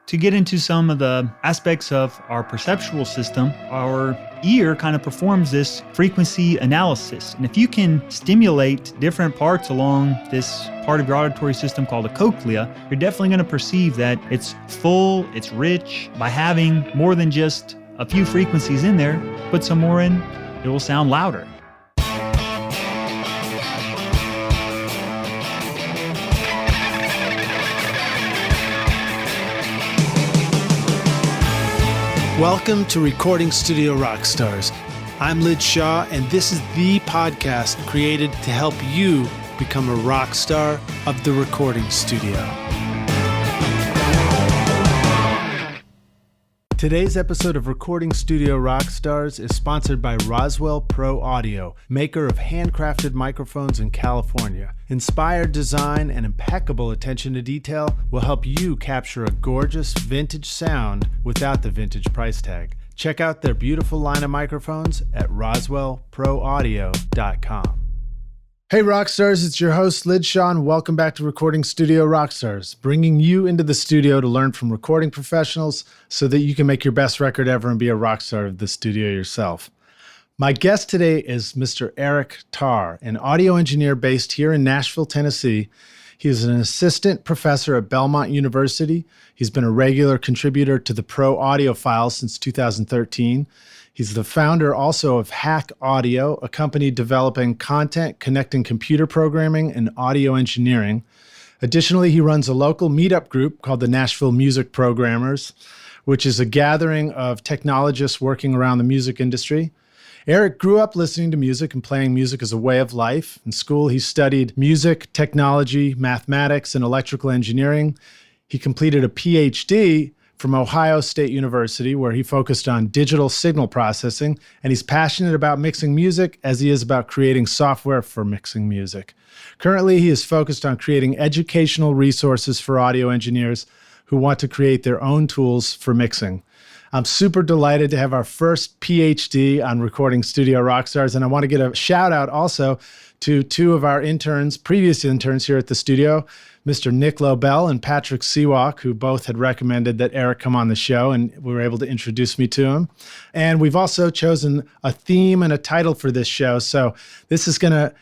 To get into some of the aspects of our perceptual system, our ear kind of performs this frequency analysis. And if you can stimulate different parts along this part of your auditory system called the cochlea, you're definitely going to perceive that it's full, it's rich. By having more than just a few frequencies in there, put some more in, it will sound louder. Welcome to Recording Studio Rockstars. I'm Lid Shaw, and this is the podcast created to help you become a rock star of the recording studio. Today's episode of Recording Studio Rockstars is sponsored by Roswell Pro Audio, maker of handcrafted microphones in California. Inspired design and impeccable attention to detail will help you capture a gorgeous vintage sound without the vintage price tag. Check out their beautiful line of microphones at roswellproaudio.com. Hey Rockstars, it's your host Lid Shaw, and welcome back to Recording Studio Rockstars, bringing you into the studio to learn from recording professionals so that you can make your best record ever and be a rock star of the studio yourself. My guest today is Mr. Eric Tarr, an audio engineer based here in Nashville, Tennessee. He is an assistant professor at Belmont University. He's been a regular contributor to the Pro Audio Files since 2013. He's the founder also of Hack Audio, a company developing content connecting computer programming and audio engineering. Additionally, he runs a local meetup group called the Nashville Music Programmers, which is a gathering of technologists working around the music industry. Eric grew up listening to music and playing music as a way of life. In school, he studied music, technology, mathematics, and electrical engineering. He completed a Ph.D. from Ohio State University, where he focused on digital signal processing, and he's passionate about mixing music as he is about creating software for mixing music. Currently, he is focused on creating educational resources for audio engineers who want to create their own tools for mixing. I'm super delighted to have our first PhD on Recording Studio Rockstars, and I want to get a shout out also to two of our interns, previous interns here at the studio, Mr. Nick Lobel and Patrick Seawalk, who both had recommended that Eric come on the show, and were able to introduce me to him. And we've also chosen a theme and a title for this show. So this is going to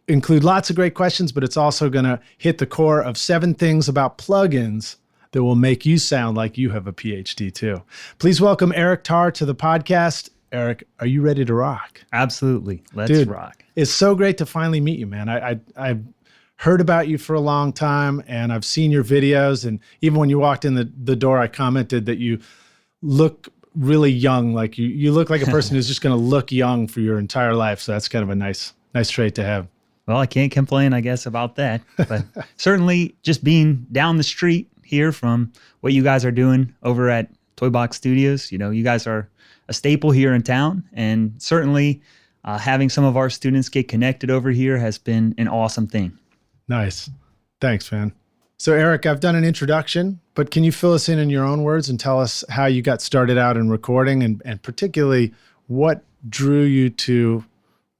include lots of great questions, but it's also going to hit the core of 7 things about plugins that will make you sound like you have a PhD too. Please welcome Eric Tarr to the podcast. Eric, are you ready to rock? Absolutely. Let's rock. It's so great to finally meet you, man. I've heard about you for a long time, and I've seen your videos. And even when you walked in the door, I commented that you look really young. Like you look like a person who's just going to look young for your entire life. So that's kind of a nice trait to have. Well, I can't complain, I guess, about that. But certainly just being down the street here from what you guys are doing over at Toy Box Studios, you guys are a staple here in town. And certainly having some of our students get connected over here has been an awesome thing. Nice. Thanks, man. So Eric, I've done an introduction, but can you fill us in your own words and tell us how you got started out in recording, and particularly what drew you to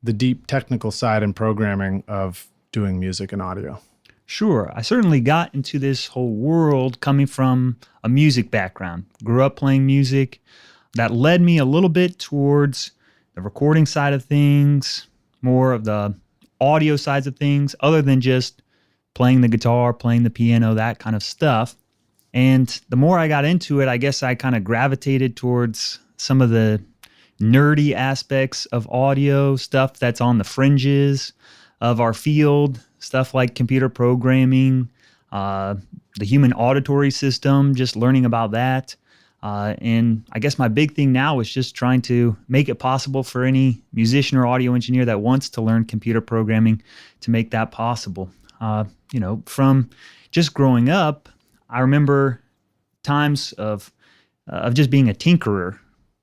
the deep technical side and programming of doing music and audio? Sure. I certainly got into this whole world coming from a music background. Grew up playing music. That led me a little bit towards the recording side of things, more of the audio sides of things, other than just playing the guitar, playing the piano, that kind of stuff. And the more I got into it, I guess I kind of gravitated towards some of the nerdy aspects of audio, stuff that's on the fringes of our field, stuff like computer programming, the human auditory system, just learning about that. And I guess my big thing now is just trying to make it possible for any musician or audio engineer that wants to learn computer programming to make that possible. From just growing up, I remember times of just being a tinkerer,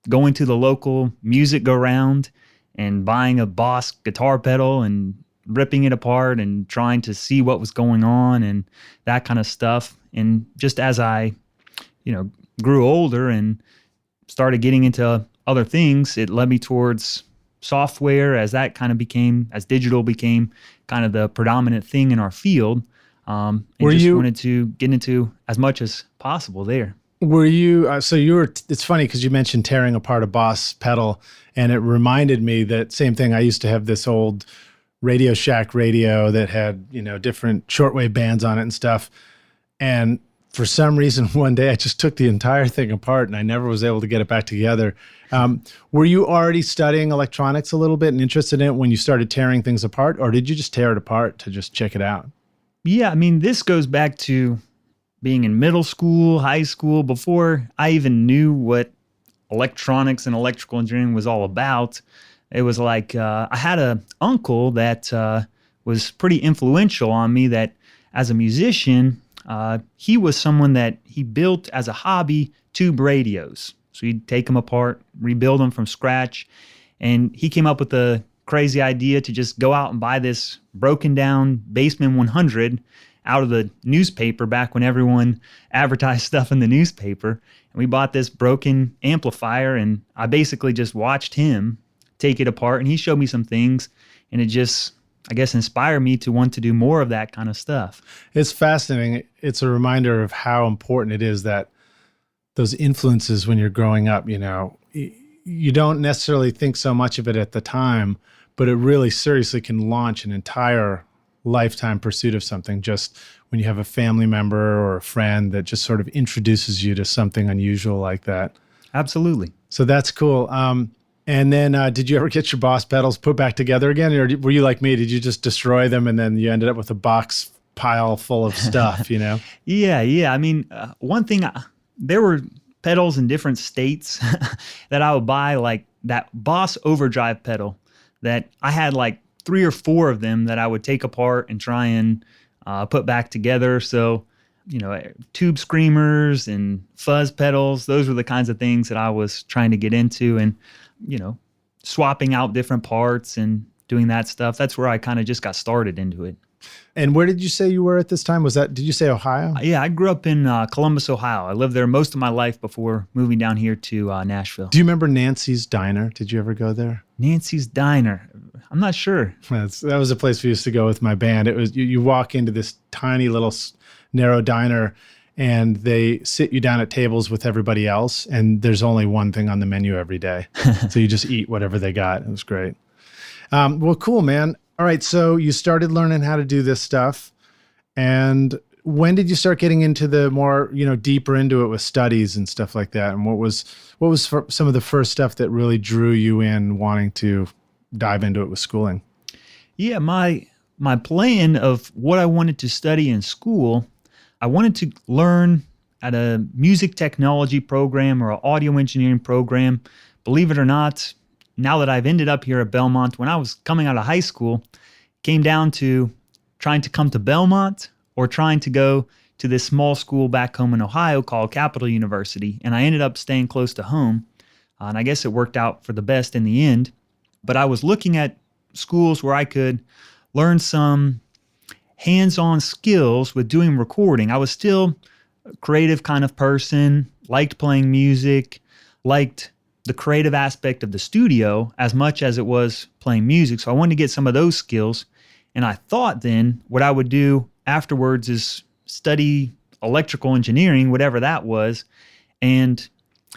going to the local music go-round and buying a Boss guitar pedal and ripping it apart and trying to see what was going on and that kind of stuff. And just as I, grew older and started getting into other things, it led me towards software as digital became kind of the predominant thing in our field. And wanted to get into as much as possible there. Were you, it's funny because you mentioned tearing apart a Boss pedal, and it reminded me that same thing. I used to have this old Radio Shack radio that had, different shortwave bands on it and stuff. And for some reason, one day I just took the entire thing apart and I never was able to get it back together. Were you already studying electronics a little bit and interested in it when you started tearing things apart, or did you just tear it apart to just check it out? Yeah, I mean, this goes back to being in middle school, high school, before I even knew what electronics and electrical engineering was all about. It was like I had an uncle that was pretty influential on me, that as a musician, he was someone that he built as a hobby tube radios. So he'd take them apart, rebuild them from scratch. And he came up with the crazy idea to just go out and buy this broken down Bassman 100 out of the newspaper back when everyone advertised stuff in the newspaper. And we bought this broken amplifier, and I basically just watched him take it apart, and he showed me some things, and it just, I guess, inspired me to want to do more of that kind of stuff. It's fascinating. It's a reminder of how important it is that those influences when you're growing up, you don't necessarily think so much of it at the time, but it really seriously can launch an entire lifetime pursuit of something, just when you have a family member or a friend that just sort of introduces you to something unusual like that. Absolutely. So that's cool. And then did you ever get your Boss pedals put back together again? Or were you like me? Did you just destroy them and then you ended up with a box pile full of stuff, Yeah. I mean, one thing, there were pedals in different states that I would buy, like that Boss overdrive pedal that I had like 3 or 4 of them that I would take apart and try and put back together. So, tube screamers and fuzz pedals, those were the kinds of things that I was trying to get into, and, swapping out different parts and doing that stuff. That's where I kind of just got started into it. And where did you say you were at this time? Did you say Ohio? Yeah, I grew up in Columbus, Ohio. I lived there most of my life before moving down here to Nashville. Do you remember Nancy's Diner? Did you ever go there? Nancy's Diner. I'm not sure. That was a place we used to go with my band. It was you walk into this tiny little narrow diner, and they sit you down at tables with everybody else, and there's only one thing on the menu every day. So you just eat whatever they got. It was great. Well, cool, man. All right, so you started learning how to do this stuff, and when did you start getting into the more, deeper into it with studies and stuff like that? And what was some of the first stuff that really drew you in wanting to dive into it with schooling? Yeah, my plan of what I wanted to study in school, I wanted to learn at a music technology program or an audio engineering program. Believe it or not, now that I've ended up here at Belmont, when I was coming out of high school, it came down to trying to come to Belmont or trying to go to this small school back home in Ohio called Capital University. And I ended up staying close to home. And I guess it worked out for the best in the end. But I was looking at schools where I could learn some hands-on skills with doing recording. I was still a creative kind of person, liked playing music, liked the creative aspect of the studio as much as it was playing music. So I wanted to get some of those skills. And I thought then what I would do afterwards is study electrical engineering, whatever that was. And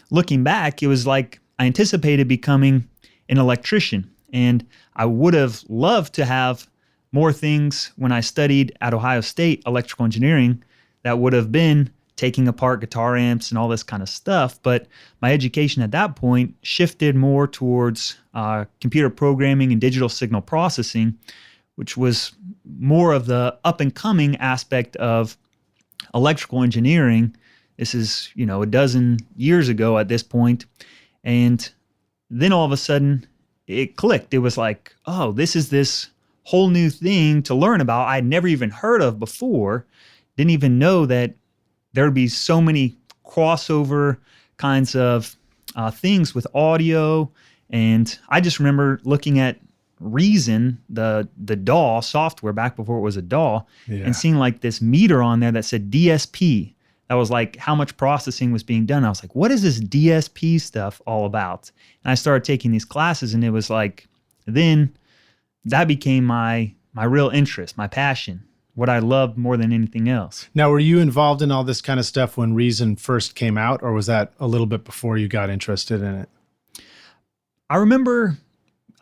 looking back, it was like I anticipated becoming an electrician. And I would have loved to have more things when I studied at Ohio State electrical engineering that would have been taking apart guitar amps and all this kind of stuff. But my education at that point shifted more towards computer programming and digital signal processing, which was more of the up-and-coming aspect of electrical engineering. This is, a dozen years ago at this point. And then all of a sudden, it clicked. It was like, oh, this is this whole new thing to learn about I'd never even heard of before. Didn't even know that there would be so many crossover kinds of things with audio. And I just remember looking at Reason, the DAW software back before it was a DAW, and seeing like this meter on there that said DSP. That was like how much processing was being done. I was like, what is this DSP stuff all about? And I started taking these classes, and it was like, then that became my real interest, my passion. what I loved more than anything else. Now, were you involved in all this kind of stuff when Reason first came out, or was that a little bit before you got interested in it? I remember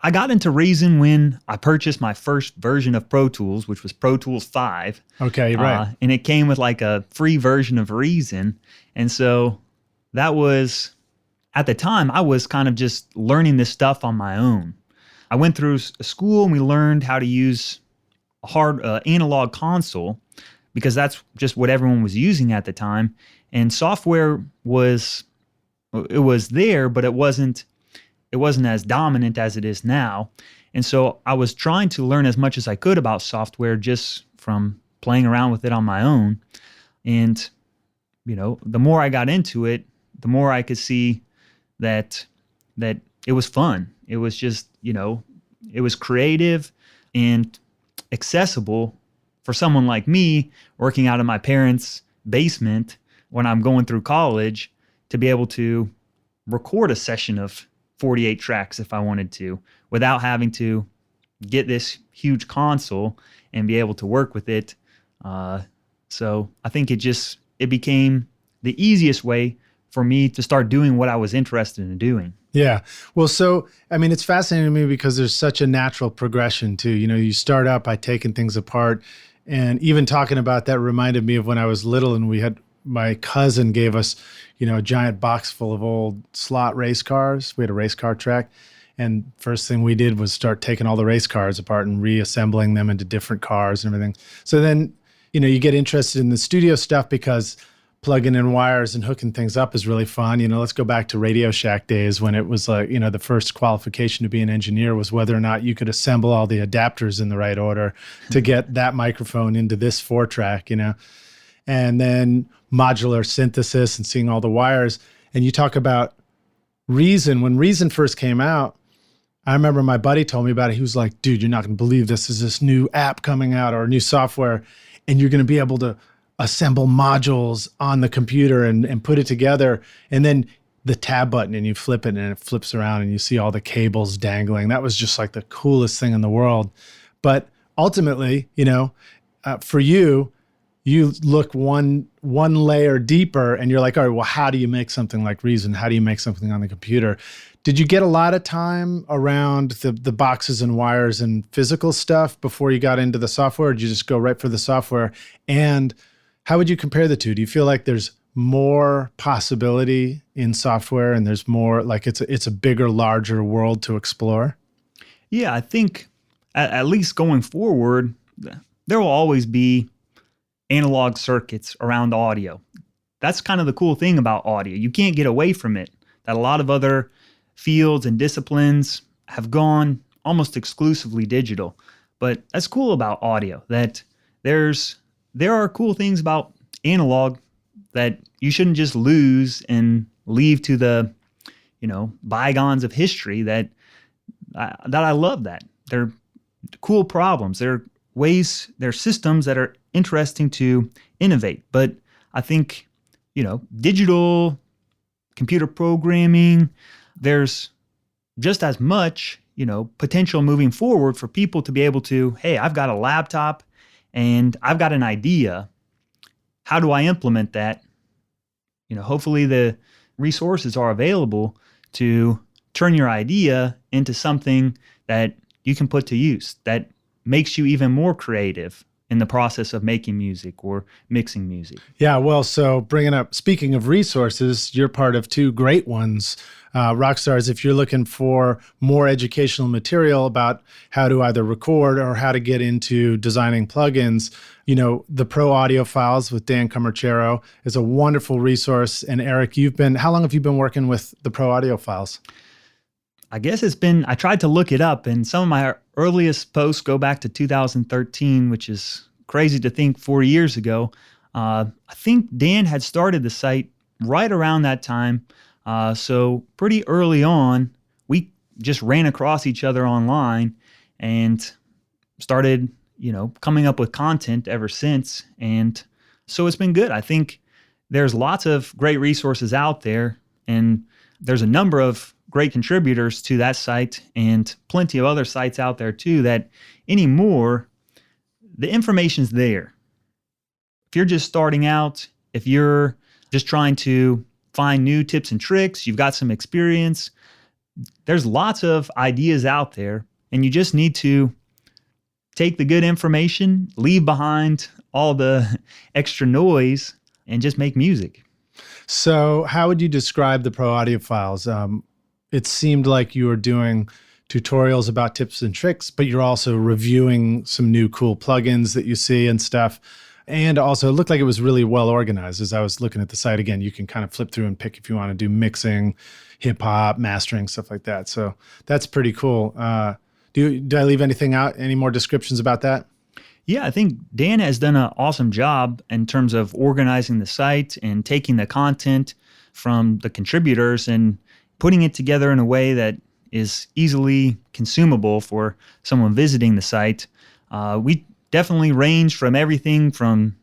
I got into Reason when I purchased my first version of Pro Tools, which was Pro Tools 5. Okay, right. And it came with like a free version of Reason. And so that was, at the time, I was kind of just learning this stuff on my own. I went through a school and we learned how to use a hard analog console because that's just what everyone was using at the time. And software was there, but it wasn't as dominant as it is now. And so I was trying to learn as much as I could about software just from playing around with it on my own. And, the more I got into it, the more I could see that it was fun. It was just, it was creative and accessible for someone like me working out of my parents' basement when I'm going through college to be able to record a session of 48 tracks if I wanted to without having to get this huge console and be able to work with it. So I think it became the easiest way for me to start doing what I was interested in doing. Yeah. Well, so, it's fascinating to me because there's such a natural progression too. You start out by taking things apart, and even talking about that reminded me of when I was little and my cousin gave us, a giant box full of old slot race cars. We had a race car track. And first thing we did was start taking all the race cars apart and reassembling them into different cars and everything. So then, you get interested in the studio stuff because plugging in wires and hooking things up is really fun. Let's go back to Radio Shack days when it was like, the first qualification to be an engineer was whether or not you could assemble all the adapters in the right order to get that microphone into this 4-track, and then modular synthesis and seeing all the wires. And you talk about Reason. When Reason first came out, I remember my buddy told me about it. He was like, dude, you're not going to believe this. Is this new app coming out or new software, and you're going to be able to assemble modules on the computer and put it together. And then the tab button, and you flip it and it flips around and you see all the cables dangling. That was just like the coolest thing in the world. But ultimately, for you look one layer deeper and you're like, all right, well, how do you make something like Reason? How do you make something on the computer? Did you get a lot of time around the boxes and wires and physical stuff before you got into the software? Or did you just go right for the software? And how would you compare the two? Do you feel like there's more possibility in software and there's more, like it's a bigger, larger world to explore? Yeah, I think at least going forward, there will always be analog circuits around audio. That's kind of the cool thing about audio. You can't get away from it. That a lot of other fields and disciplines have gone almost exclusively digital. But that's cool about audio, that there are cool things about analog that you shouldn't just lose and leave to the, bygones of history. That I love that. They're cool problems. They're systems that are interesting to innovate. But I think, digital computer programming, there's just as much, potential moving forward for people to be able to, hey, I've got a laptop and I've got an idea. How do I implement that? Hopefully the resources are available to turn your idea into something that you can put to use, that makes you even more creative in the process of making music or mixing music. Yeah, well, so speaking of resources, you're part of two great ones. Rockstars, if you're looking for more educational material about how to either record or how to get into designing plugins, the Pro Audio Files with Dan Comerchero is a wonderful resource. And Eric, how long have you been working with the Pro Audio Files? I guess I tried to look it up, and some of my earliest posts go back to 2013, which is crazy to think 4 years ago. I think Dan had started the site right around that time. So pretty early on, we just ran across each other online and started, coming up with content ever since. And so it's been good. I think there's lots of great resources out there, and there's a number of great contributors to that site and plenty of other sites out there too that anymore, the information's there. If you're just starting out, if you're just trying to find new tips and tricks, you've got some experience, there's lots of ideas out there, and you just need to take the good information, leave behind all the extra noise, and just make music. So how would you describe the pro audio files? It seemed like you were doing tutorials about tips and tricks, but you're also reviewing some new cool plugins that you see and stuff. And also it looked like it was really well organized. As I was looking at the site again, you can kind of flip through and pick if you want to do mixing, hip hop, mastering, stuff like that. So that's pretty cool. Did I leave anything out? Any more descriptions about that? Yeah, I think Dan has done an awesome job in terms of organizing the site and taking the content from the contributors and putting it together in a way that is easily consumable for someone visiting the site. We definitely range from everything from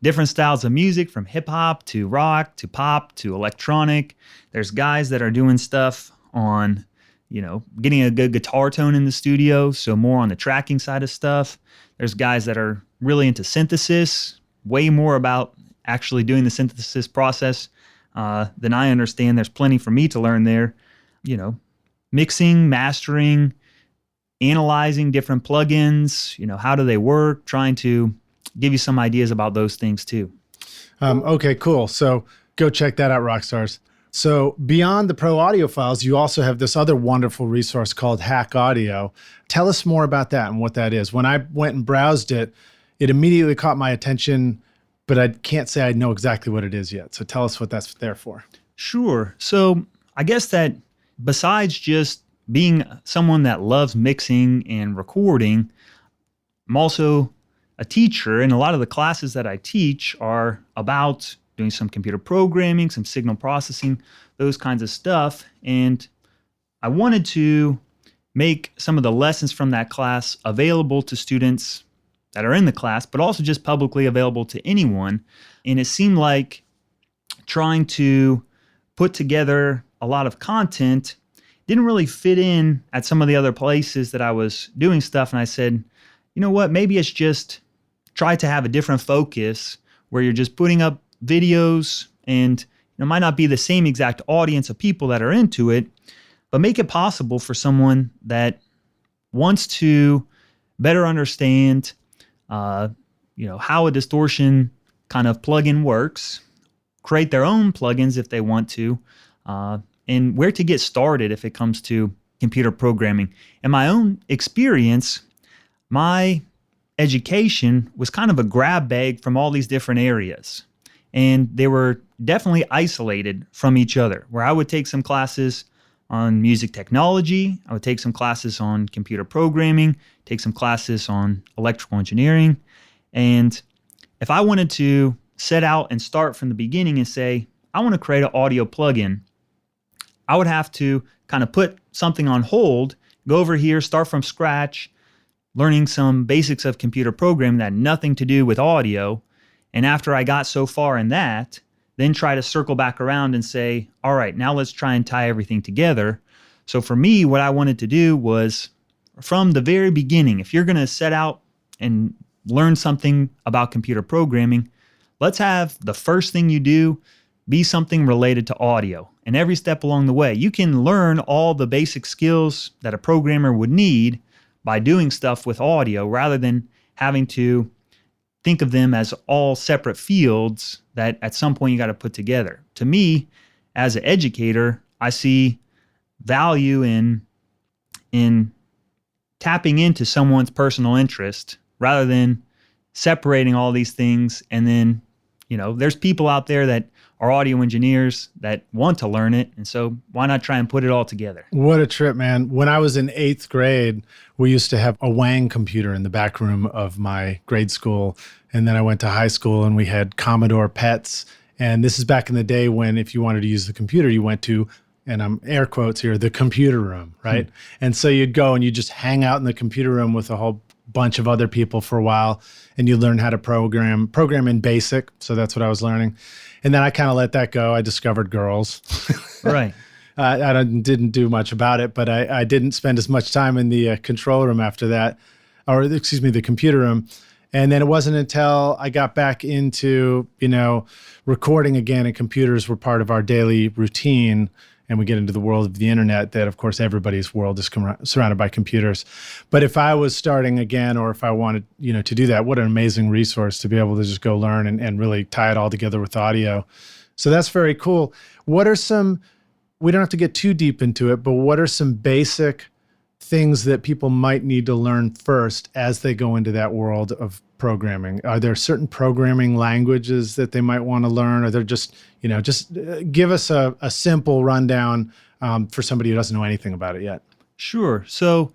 different styles of music, from hip hop to rock to pop to electronic. There's guys that are doing stuff on, getting a good guitar tone in the studio, so more on the tracking side of stuff. There's guys that are really into synthesis, way more about actually doing the synthesis process than I understand. There's plenty for me to learn there. Mixing, mastering, analyzing different plugins, how do they work, trying to give you some ideas about those things too. Okay, cool. So go check that out, Rockstars. So beyond the pro audio files, you also have this other wonderful resource called Hack Audio. Tell us more about that and what that is. When I went and browsed it, it immediately caught my attention, but I can't say I know exactly what it is yet. So tell us what that's there for. Sure. So I guess that besides just being someone that loves mixing and recording, I'm also a teacher, and a lot of the classes that I teach are about doing some computer programming, some signal processing, those kinds of stuff. And I wanted to make some of the lessons from that class available to students that are in the class, but also just publicly available to anyone. And it seemed like trying to put together a lot of content didn't really fit in at some of the other places that I was doing stuff. And I said, you know what, maybe it's just try to have a different focus where you're just putting up videos, and it might not be the same exact audience of people that are into it, but make it possible for someone that wants to better understand how a distortion kind of plugin works, create their own plugins if they want to, and where to get started if it comes to computer programming. In my own experience, my education was kind of a grab bag from all these different areas. And they were definitely isolated from each other, where I would take some classes on music technology, I would take some classes on computer programming, take some classes on electrical engineering. And if I wanted to set out and start from the beginning and say, I want to create an audio plugin, I would have to kind of put something on hold, go over here, start from scratch, learning some basics of computer programming that had nothing to do with audio. And after I got so far in that, then try to circle back around and say, all right, now let's try and tie everything together. So for me, what I wanted to do was from the very beginning, if you're going to set out and learn something about computer programming, let's have the first thing you do be something related to audio. And every step along the way, you can learn all the basic skills that a programmer would need by doing stuff with audio rather than having to think of them as all separate fields that at some point you got to put together. To me, as an educator, I see value in tapping into someone's personal interest rather than separating all these things. And then, there's people out there that are audio engineers that want to learn it. And so why not try and put it all together? What a trip, man. When I was in 8th grade, we used to have a Wang computer in the back room of my grade school. And then I went to high school and we had Commodore PETs. And this is back in the day when if you wanted to use the computer, you went to, and I'm air quotes here, the computer room, right? And so you'd go and you just hang out in the computer room with a whole bunch of other people for a while, and you learn how to program in BASIC. So that's what I was learning. And then I kind of let that go. I discovered girls. Right. I didn't do much about it, but I didn't spend as much time in the control room after that, or excuse me, the computer room. And then it wasn't until I got back into, recording again, and computers were part of our daily routine, and we get into the world of the internet, that of course everybody's world is surrounded by computers. But if I was starting again, or if I wanted, to do that, what an amazing resource to be able to just go learn and really tie it all together with audio. So that's very cool. What are we don't have to get too deep into it, but what are some basic things that people might need to learn first as they go into that world of programming? Are there certain programming languages that they might want to learn? Or they're just give us a simple rundown for somebody who doesn't know anything about it yet. Sure. So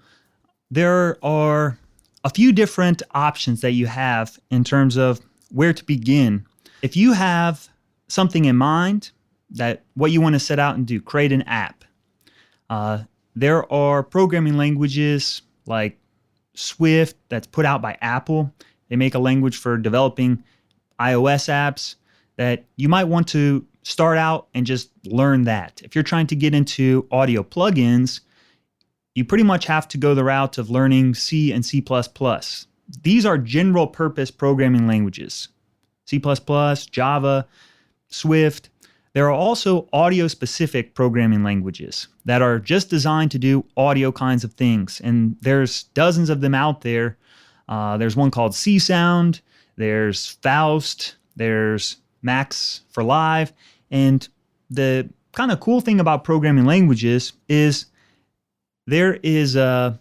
there are a few different options that you have in terms of where to begin. If you have something in mind, that what you want to set out and do, create an app. There are programming languages like Swift that's put out by Apple. They make a language for developing iOS apps that you might want to start out and just learn that. If you're trying to get into audio plugins, you pretty much have to go the route of learning C and C++. These are general purpose programming languages. C++, Java, Swift. There are also audio-specific programming languages that are just designed to do audio kinds of things, and there's dozens of them out there. There's one called C-Sound, there's Faust, there's Max for Live, and the kind of cool thing about programming languages is there is a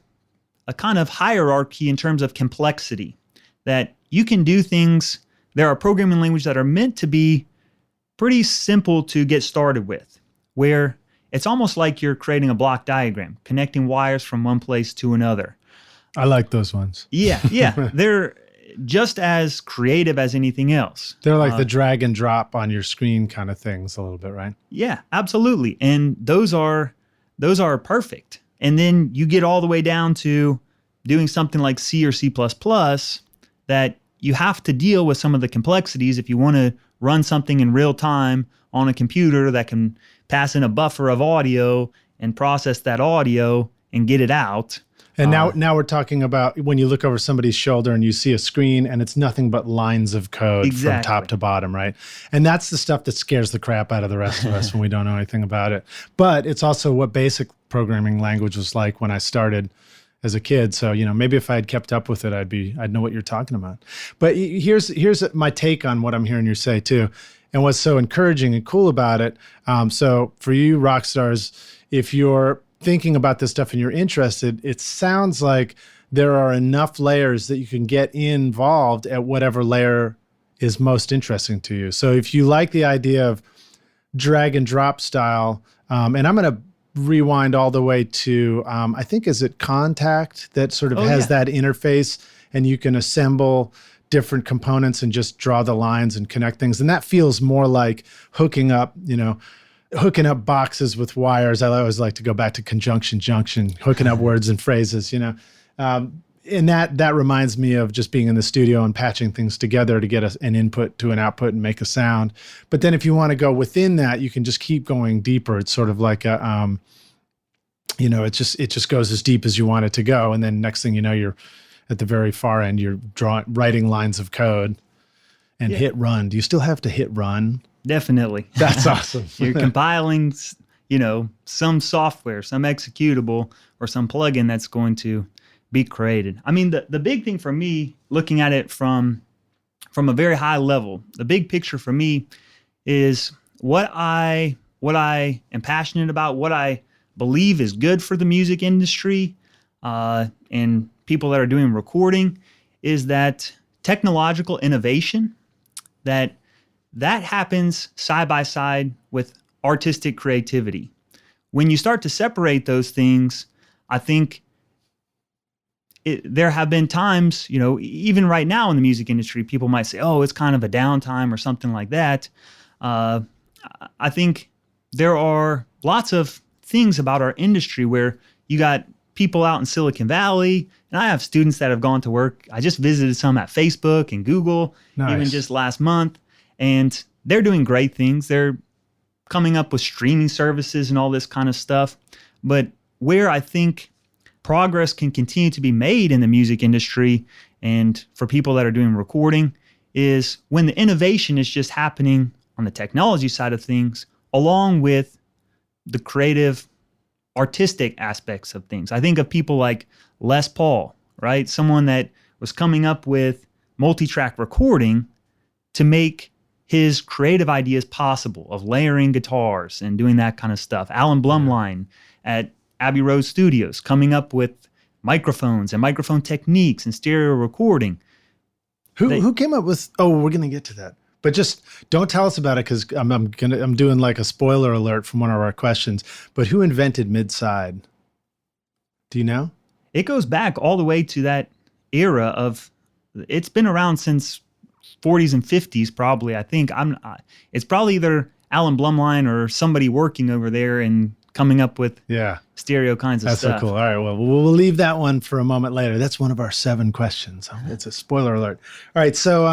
kind of hierarchy in terms of complexity, that you can do things. There are programming languages that are meant to be pretty simple to get started with, where it's almost like you're creating a block diagram, connecting wires from one place to another. I like those ones. Yeah. They're just as creative as anything else. They're like the drag and drop on your screen kind of things a little bit, right? Yeah, absolutely. And those are perfect. And then you get all the way down to doing something like C or C++ that you have to deal with some of the complexities if you want to run something in real time on a computer that can pass in a buffer of audio and process that audio and get it out. And now we're talking about when you look over somebody's shoulder and you see a screen and it's nothing but lines of code from top to bottom, right? And that's the stuff that scares the crap out of the rest of us when we don't know anything about it. But it's also what basic programming language was like when I started as a kid. So, maybe if I had kept up with it, I'd know what you're talking about. But here's my take on what I'm hearing you say too. And what's so encouraging and cool about it. So for you rock stars, if you're thinking about this stuff and you're interested, it sounds like there are enough layers that you can get involved at whatever layer is most interesting to you. So if you like the idea of drag and drop style, and I'm going to rewind all the way to, I think, is it Contact that sort of has that interface, and you can assemble different components and just draw the lines and connect things. And that feels more like hooking up boxes with wires. I always like to go back to conjunction junction, hooking up words and phrases, and that reminds me of just being in the studio and patching things together to get an input to an output and make a sound. But then if you want to go within that, you can just keep going deeper. It's sort of like a, it just goes as deep as you want it to go. And then next thing you know, you're at the very far end, you're writing lines of code and hit run. Do you still have to hit run? Definitely. That's awesome. You're compiling, some software, some executable, or some plugin that's going to be created. I mean, the big thing for me, looking at it from a very high level, the big picture for me is what I am passionate about, what I believe is good for the music industry, and people that are doing recording, is that technological innovation, that happens side by side with artistic creativity. When you start to separate those things, I think there have been times, even right now in the music industry, people might say, oh, it's kind of a downtime or something like that. I think there are lots of things about our industry where you got people out in Silicon Valley, and I have students that have gone to work. I just visited some at Facebook and Google, even just last month, and they're doing great things. They're coming up with streaming services and all this kind of stuff. But where I think progress can continue to be made in the music industry and for people that are doing recording is when the innovation is just happening on the technology side of things, along with the creative, artistic aspects of things. I think of people like Les Paul, right? Someone that was coming up with multi-track recording to make his creative ideas possible of layering guitars and doing that kind of stuff. Alan Blumlein at Abbey Road Studios coming up with microphones and microphone techniques and stereo recording. Who came up with? Oh, we're gonna get to that, but just don't tell us about it because I'm doing like a spoiler alert from one of our questions. But who invented mid-side? Do you know? It goes back all the way to that era of. It's been around since 40s and 50s, probably. I think it's probably either Alan Blumlein or somebody working over there and coming up with stereo kinds of stuff. That's so cool. All right, well, we'll leave that one for a moment later. That's one of our 7 questions. It's a spoiler alert. All right, so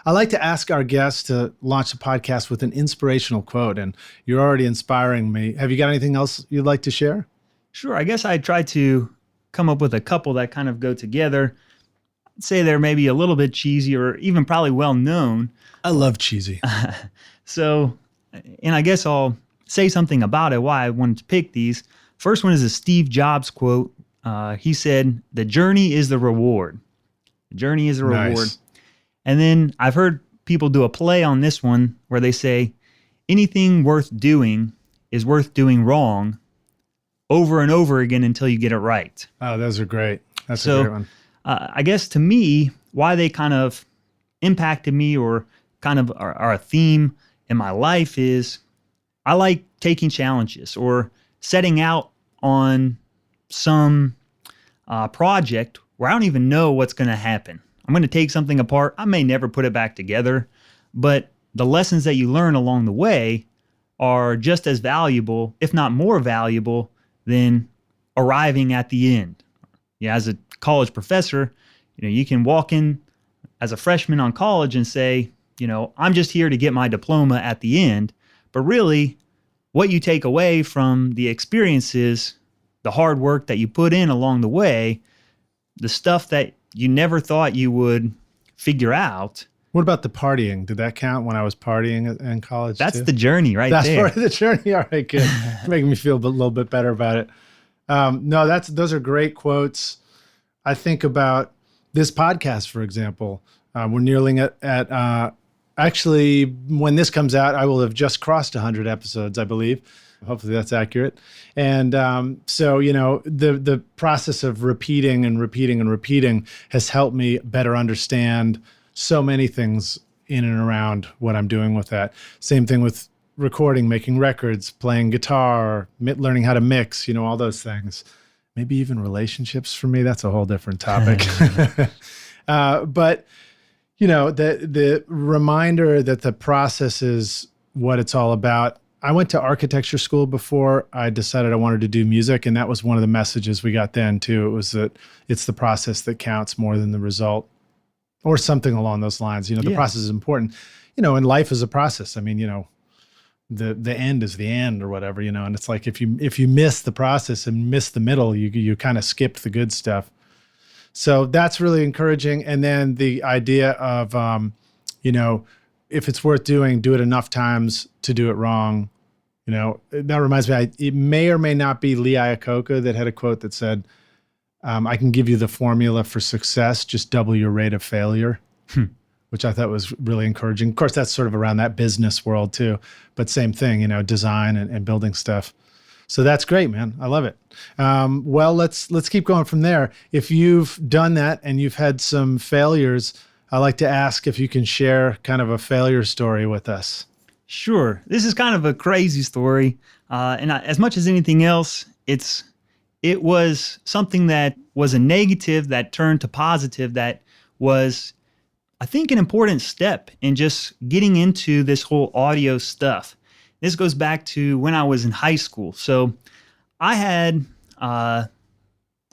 I like to ask our guests to launch a podcast with an inspirational quote, and you're already inspiring me. Have you got anything else you'd like to share? Sure. I guess I tried to come up with a couple that kind of go together. I'd say they're maybe a little bit cheesy or even probably well known. I love cheesy. So, and I guess I'll say something about it, why I wanted to pick these. First one is a Steve Jobs quote. He said, "The journey is the reward." The journey is the reward. Nice. And then I've heard people do a play on this one where they say, anything worth doing is worth doing wrong over and over again until you get it right. Oh, those are great. That's a great one. I guess to me, why they kind of impacted me or kind of are a theme in my life is I like taking challenges or setting out on some project where I don't even know what's going to happen. I'm going to take something apart. I may never put it back together, but the lessons that you learn along the way are just as valuable, if not more valuable, than arriving at the end. Yeah, as a college professor, you can walk in as a freshman on college and say, I'm just here to get my diploma at the end. But really, what you take away from the experience is the hard work that you put in along the way, the stuff that you never thought you would figure out. What about the partying? Did that count when I was partying in college? That's the journey right That's there. That's part of the journey. All right, good. Making me feel a little bit better about it. No, those are great quotes. I think about this podcast, for example. We're nearing at actually, when this comes out, I will have just crossed 100 episodes, I believe. Hopefully that's accurate. And so, the process of repeating and repeating and repeating has helped me better understand so many things in and around what I'm doing with that. Same thing with recording, making records, playing guitar, learning how to mix, all those things. Maybe even relationships for me. That's a whole different topic. But, the reminder that the process is what it's all about. I went to architecture school before I decided I wanted to do music. And that was one of the messages we got then too. It was that it's the process that counts more than the result or something along those lines. The process is important, and life is a process. I mean, the end is the end or whatever, and it's like if you miss the process and miss the middle, you kind of skipped the good stuff. So that's really encouraging. And then the idea of, if it's worth doing, do it enough times to do it wrong. That reminds me, it may or may not be Lee Iacocca that had a quote that said, I can give you the formula for success, just double your rate of failure. Which I thought was really encouraging. Of course, that's sort of around that business world too, but same thing, design and building stuff. So that's great, man. I love it. Well, let's keep going from there. If you've done that and you've had some failures, I like to ask if you can share kind of a failure story with us. Sure. This is kind of a crazy story. As much as anything else, it was something that was a negative that turned to positive that was, I think, an important step in just getting into this whole audio stuff. This goes back to when I was in high school. So I had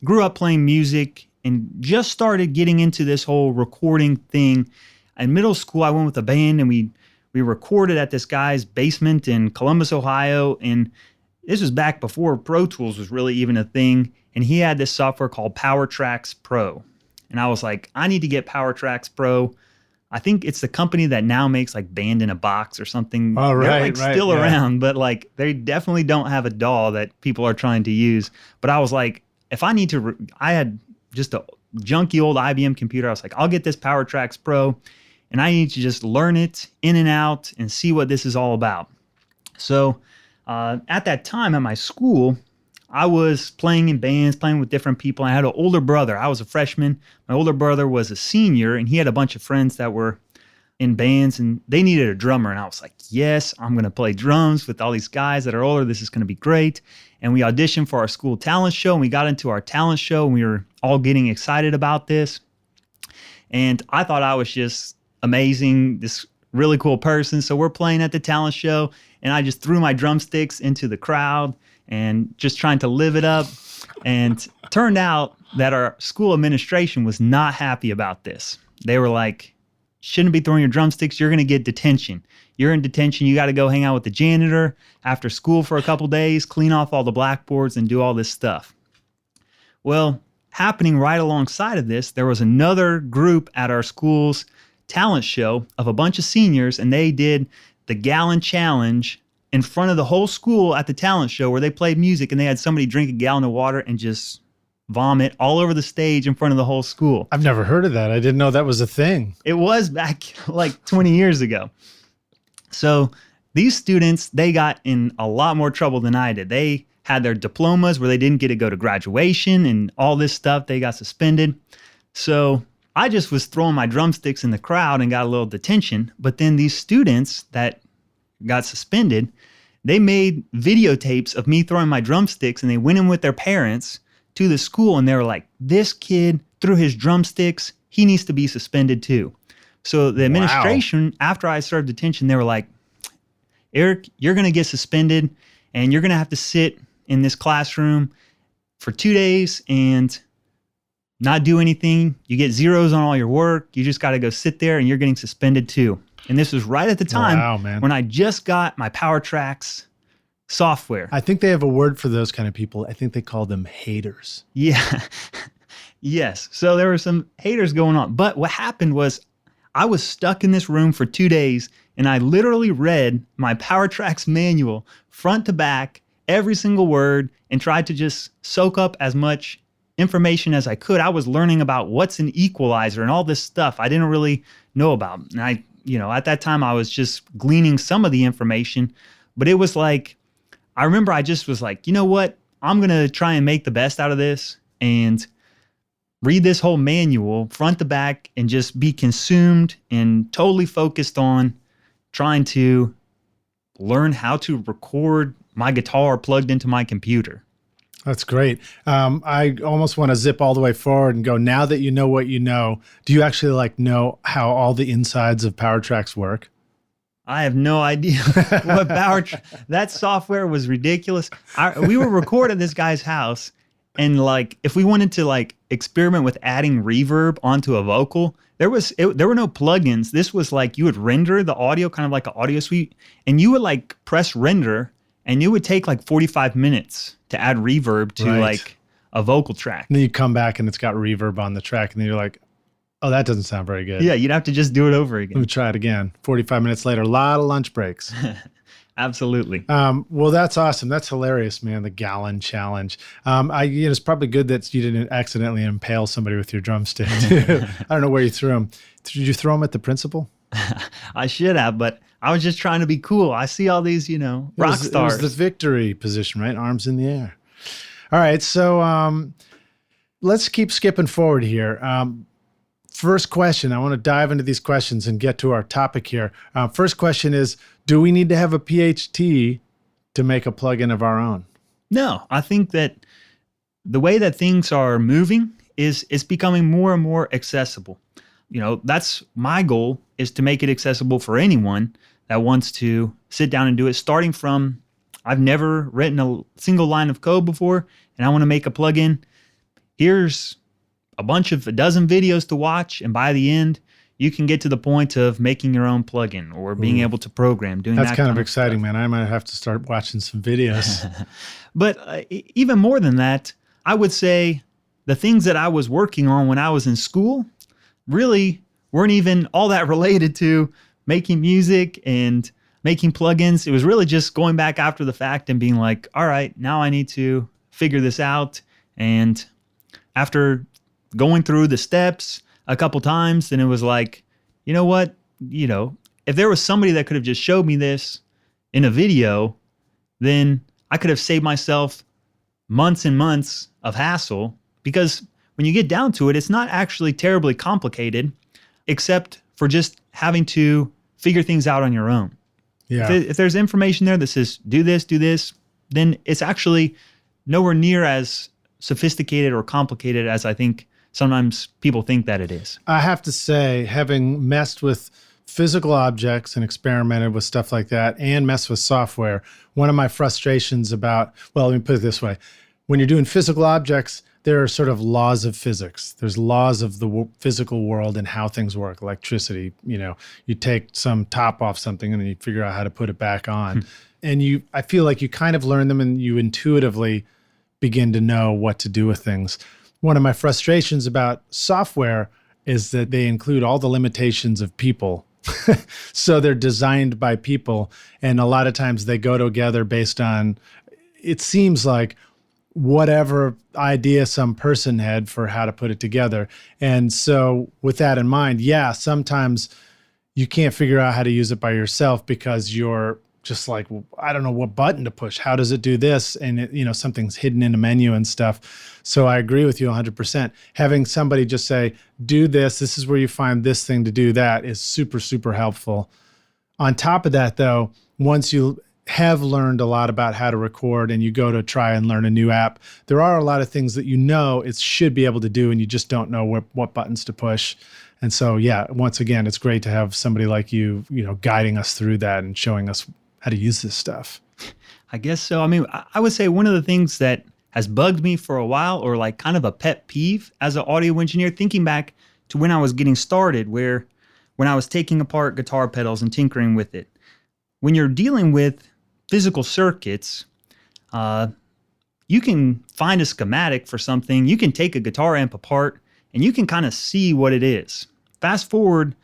grew up playing music and just started getting into this whole recording thing. In middle school, I went with a band and we recorded at this guy's basement in Columbus, Ohio. And this was back before Pro Tools was really even a thing. And he had this software called PowerTracks Pro. and I was like, I need to get PowerTracks Pro. I think it's the company that now makes like Band in a Box or something. Oh, right, They're like right, still yeah. around, but like they definitely don't have a DAW that people are trying to use. But I was like, if I need to, I had just a junky old IBM computer. I was like, I'll get this PowerTracks Pro and I need to just learn it in and out and see what this is all about. So at that time at my school, I was playing in bands, playing with different people. I had an older brother. I was a freshman. My older brother was a senior, and he had a bunch of friends that were in bands, and they needed a drummer. And I was like, yes, I'm going to play drums with all these guys that are older. This is going to be great. And we auditioned for our school talent show, and we got into our talent show, and we were all getting excited about this. And I thought I was just amazing, this really cool person. So we're playing at the talent show, and I just threw my drumsticks into the crowd and just trying to live it up. And turned out that our school administration was not happy about this. They were like, shouldn't be throwing your drumsticks. You're going to get detention. You're in detention. You got to go hang out with the janitor after school for a couple days, clean off all the blackboards and do all this stuff. Well, happening right alongside of this, there was another group at our school's talent show of a bunch of seniors, and they did the gallon challenge in front of the whole school at the talent show where they played music, and they had somebody drink a gallon of water and just vomit all over the stage in front of the whole school. I've never heard of that. I didn't know that was a thing. It was back like 20 years ago. So these students, they got in a lot more trouble than I did. They had their diplomas where they didn't get to go to graduation and all this stuff. They got suspended. So I just was throwing my drumsticks in the crowd and got a little detention. But then these students that got suspended, they made videotapes of me throwing my drumsticks, and they went in with their parents to the school, and they were like, this kid threw his drumsticks. He needs to be suspended too. So the administration, after I served detention, they were like, Eric, you're going to get suspended, and you're going to have to sit in this classroom for 2 days and not do anything. You get zeros on all your work. You just got to go sit there, and you're getting suspended too. And this was right at the time when I just got my PowerTracks software. I think they have a word for those kind of people. I think they call them haters. Yeah. Yes. So there were some haters going on. But what happened was I was stuck in this room for 2 days, and I literally read my PowerTracks manual front to back, every single word, and tried to just soak up as much information as I could. I was learning about what's an equalizer and all this stuff I didn't really know about. And at that time I was just gleaning some of the information, but it was like, I remember I just was like, you know what? I'm going to try and make the best out of this and read this whole manual front to back and just be consumed and totally focused on trying to learn how to record my guitar plugged into my computer. That's great. I almost want to zip all the way forward and go, now that you know what you know, do you actually know how all the insides of PowerTracks work? I have no idea what that software was ridiculous. We were recording at this guy's house, and if we wanted to experiment with adding reverb onto a vocal, there were no plugins. This was you would render the audio kind of like an audio suite, and you would press render, and it would take 45 minutes to add reverb to a vocal track. And then you come back and it's got reverb on the track, and then you're like, oh, that doesn't sound very good. Yeah, you'd have to just do it over again. Let me try it again. 45 minutes later, a lot of lunch breaks. Absolutely. Well, that's awesome. That's hilarious, man. The gallon challenge. It's probably good that you didn't accidentally impale somebody with your drumstick. I don't know where you threw them. Did you throw them at the principal? I should have, but I was just trying to be cool. I see all these, rock stars. It was the victory position, right? Arms in the air. All right. So let's keep skipping forward here. First question, I want to dive into these questions and get to our topic here. First question is, do we need to have a Ph.D. to make a plugin of our own? No, I think that the way that things are moving is it's becoming more and more accessible. That's my goal, is to make it accessible for anyone that wants to sit down and do it. Starting from, I've never written a single line of code before, and I want to make a plugin. Here's a dozen videos to watch, and by the end, you can get to the point of making your own plugin or being able to program, doing that. That's kind of exciting, stuff. Man. I might have to start watching some videos. But even more than that, I would say the things that I was working on when I was in school really weren't even all that related to making music and making plugins. It was really just going back after the fact and being like, all right, now I need to figure this out. And after going through the steps a couple times, then it was like, you know what? If there was somebody that could have just showed me this in a video, then I could have saved myself months and months of hassle, because when you get down to it, it's not actually terribly complicated, except for just having to figure things out on your own. Yeah. If there's information there that says, do this, then it's actually nowhere near as sophisticated or complicated as I think sometimes people think that it is. I have to say, having messed with physical objects and experimented with stuff like that and messed with software, one of my frustrations about, well, let me put it this way. When you're doing physical objects, there are sort of laws of physics. There's laws of the physical world and how things work. Electricity, you take some top off something and then you figure out how to put it back on. And I feel like you kind of learn them and you intuitively begin to know what to do with things. One of my frustrations about software is that they include all the limitations of people. So they're designed by people. And a lot of times they go together based on, it seems like, whatever idea some person had for how to put it together. And so with that in mind, yeah, sometimes you can't figure out how to use it by yourself because you're just like, well, I don't know what button to push. How does it do this? And something's hidden in a menu and stuff. So I agree with you 100%. Having somebody just say, do this, this is where you find this thing to do that, is super, super helpful. On top of that, though, once you have learned a lot about how to record and you go to try and learn a new app, there are a lot of things that it should be able to do, and you just don't know what buttons to push. And so, yeah, once again, it's great to have somebody like you, guiding us through that and showing us how to use this stuff. I guess so. I mean, I would say one of the things that has bugged me for a while, or like kind of a pet peeve as an audio engineer, thinking back to when I was getting started, when I was taking apart guitar pedals and tinkering with it, when you're dealing with physical circuits, you can find a schematic for something. You can take a guitar amp apart and you can kind of see what it is. Fast forward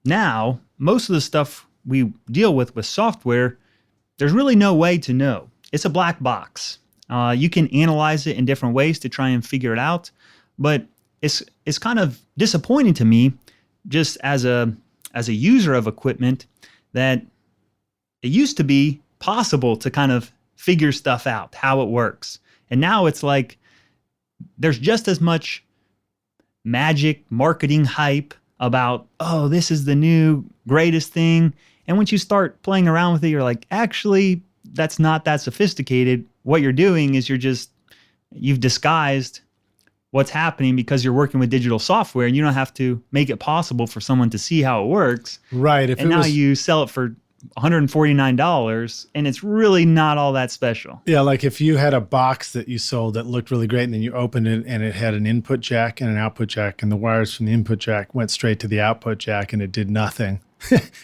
now, most of the stuff we deal with software, there's really no way to know. It's a black box. You can analyze it in different ways to try and figure it out, but it's kind of disappointing to me, just as a user of equipment, that it used to be possible to kind of figure stuff out, how it works. And now it's like there's just as much magic marketing hype about, oh, this is the new greatest thing. And once you start playing around with it, you're like, actually, that's not that sophisticated. What you're doing is you've disguised what's happening because you're working with digital software, and you don't have to make it possible for someone to see how it works. Right. And now you sell it for $149, and it's really not all that special. Yeah, like if you had a box that you sold that looked really great, and then you opened it and it had an input jack and an output jack, and the wires from the input jack went straight to the output jack and it did nothing.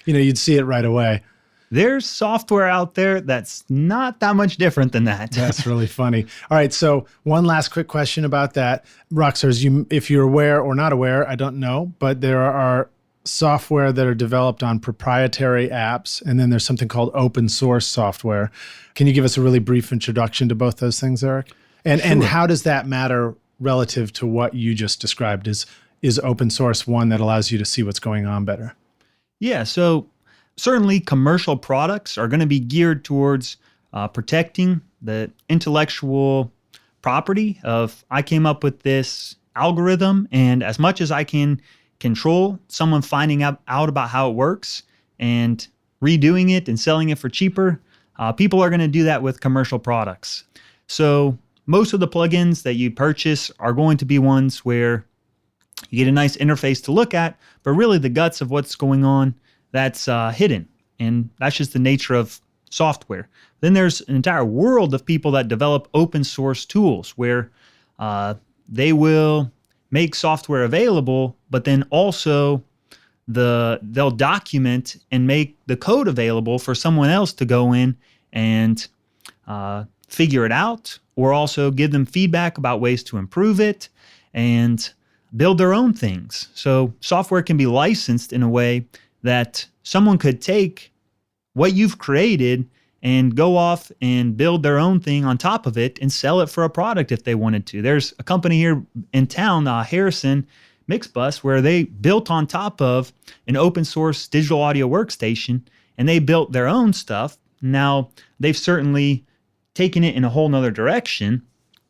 You'd see it right away. There's software out there that's not that much different than that. That's really funny. All right, so one last quick question about that. Rockstars, if you're aware or not aware, I don't know, but there are software that are developed on proprietary apps, and then there's something called open source software. Can you give us a really brief introduction to both those things, Eric? And Sure. And how does that matter relative to what you just described? Is open source one that allows you to see what's going on better? Yeah, so certainly commercial products are going to be geared towards protecting the intellectual property of, I came up with this algorithm, and as much as I can control someone finding out about how it works and redoing it and selling it for cheaper, people are going to do that with commercial products. So most of the plugins that you purchase are going to be ones where you get a nice interface to look at, but really the guts of what's going on, that's hidden. And that's just the nature of software. Then there's an entire world of people that develop open source tools where they will make software available, but then also they'll document and make the code available for someone else to go in and figure it out, or also give them feedback about ways to improve it. and build their own things. So software can be licensed in a way that someone could take what you've created and go off and build their own thing on top of it and sell it for a product if they wanted to. There's a company here in town, Harrison Mixbus, where they built on top of an open source digital audio workstation, and they built their own stuff. Now, they've certainly taken it in a whole nother direction,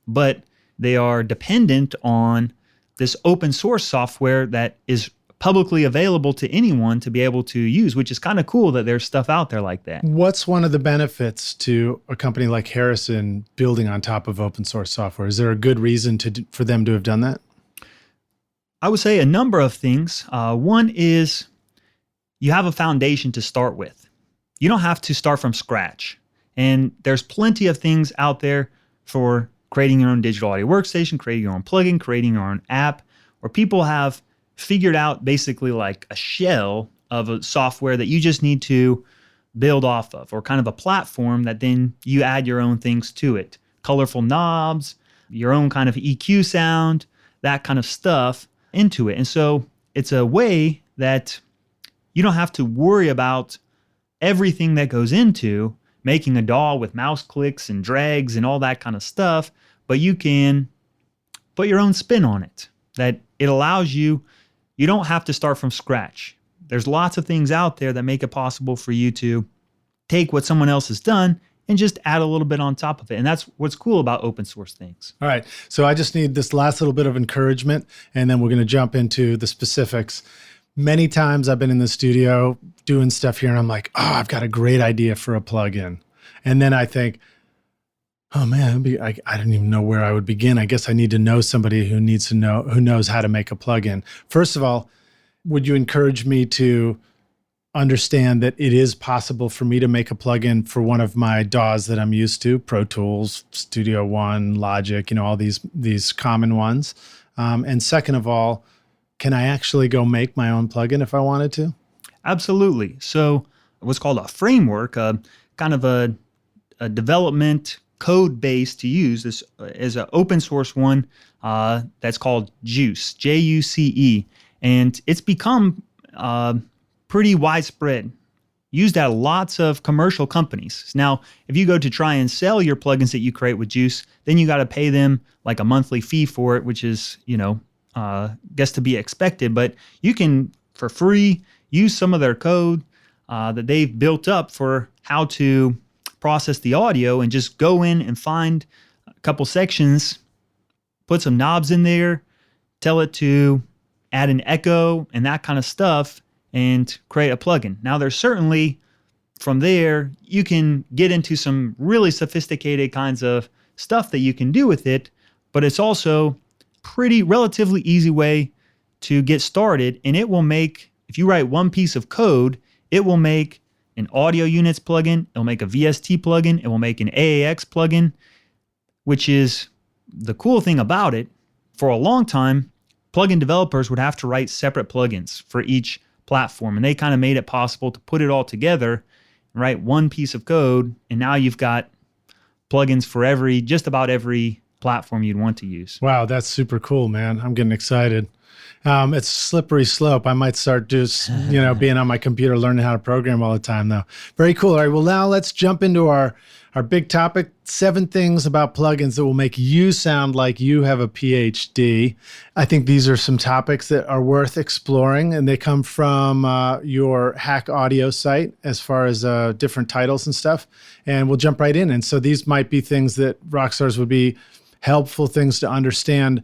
but they are dependent on this open source software that is publicly available to anyone to be able to use, which is kind of cool that there's stuff out there like that. What's one of the benefits to a company like Harrison building on top of open source software? Is there a good reason for them to have done that? I would say a number of things. One is you have a foundation to start with. You don't have to start from scratch. And there's plenty of things out there for creating your own digital audio workstation, creating your own plugin, creating your own app, where people have figured out basically like a shell of a software that you just need to build off of, or kind of a platform that then you add your own things to it. Colorful knobs, your own kind of EQ sound, that kind of stuff into it. And so it's a way that you don't have to worry about everything that goes into making a DAW with mouse clicks and drags and all that kind of stuff, but you can put your own spin on it. That it allows you don't have to start from scratch. There's lots of things out there that make it possible for you to take what someone else has done and just add a little bit on top of it. And that's what's cool about open source things. All right. So I just need this last little bit of encouragement, and then we're going to jump into the specifics. Many times I've been in the studio doing stuff here, and I'm like, oh, I've got a great idea for a plugin. And then I think, oh man, I don't even know where I would begin. I guess I need to know somebody who knows how to make a plugin. First of all, would you encourage me to understand that it is possible for me to make a plugin for one of my DAWs that I'm used to, Pro Tools, Studio One, Logic, all these common ones? And second of all, can I actually go make my own plugin if I wanted to? Absolutely. So what's called a framework, kind of a development code base to use is an open source one that's called Juice, Juce. And it's become pretty widespread, used at lots of commercial companies. Now, if you go to try and sell your plugins that you create with Juice, then you got to pay them like a monthly fee for it, which is, guess to be expected. But you can, for free, use some of their code that they've built up for how to process the audio, and just go in and find a couple sections, put some knobs in there, tell it to add an echo and that kind of stuff, and create a plugin. Now, there's certainly, from there, you can get into some really sophisticated kinds of stuff that you can do with it, but it's also pretty relatively easy way to get started. And it will make, if you write one piece of code, it will make an audio units plugin, it'll make a VST plugin, it will make an AAX plugin, which is the cool thing about it. For a long time, plugin developers would have to write separate plugins for each platform, and they kind of made it possible to put it all together, write one piece of code, and now you've got plugins for just about every platform you'd want to use. Wow, that's super cool, man. I'm getting excited. It's a slippery slope. I might start just, being on my computer, learning how to program all the time, though. Very cool. All right, well, now let's jump into our big topic, 7 things about plugins that will make you sound like you have a PhD. I think these are some topics that are worth exploring, and they come from your Hack Audio site as far as different titles and stuff. And we'll jump right in. And so these might be things that Rockstars would be helpful things to understand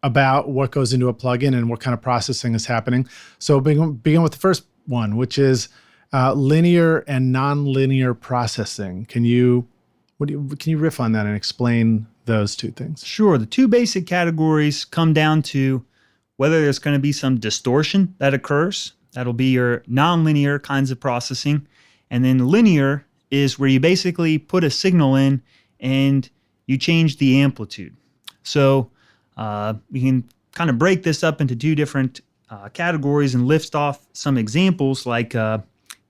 about what goes into a plugin and what kind of processing is happening. So begin with the first one, which is linear and nonlinear processing. Can you riff on that and explain those two things? Sure. The two basic categories come down to whether there's going to be some distortion that occurs. That'll be your nonlinear kinds of processing. And then linear is where you basically put a signal in and you change the amplitude. So we can kind of break this up into two different categories and lift off some examples, like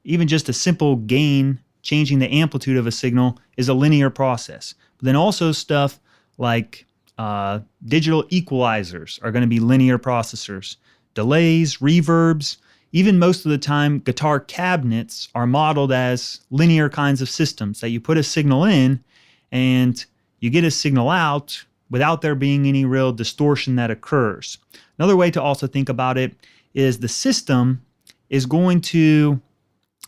even just a simple gain, changing the amplitude of a signal is a linear process. But then also stuff like Digital equalizers are going to be linear processors. Delays, reverbs, even most of the time, guitar cabinets are modeled as linear kinds of systems that you put a signal in and you get a signal out without there being any real distortion that occurs. Another way to also think about it is the system is going to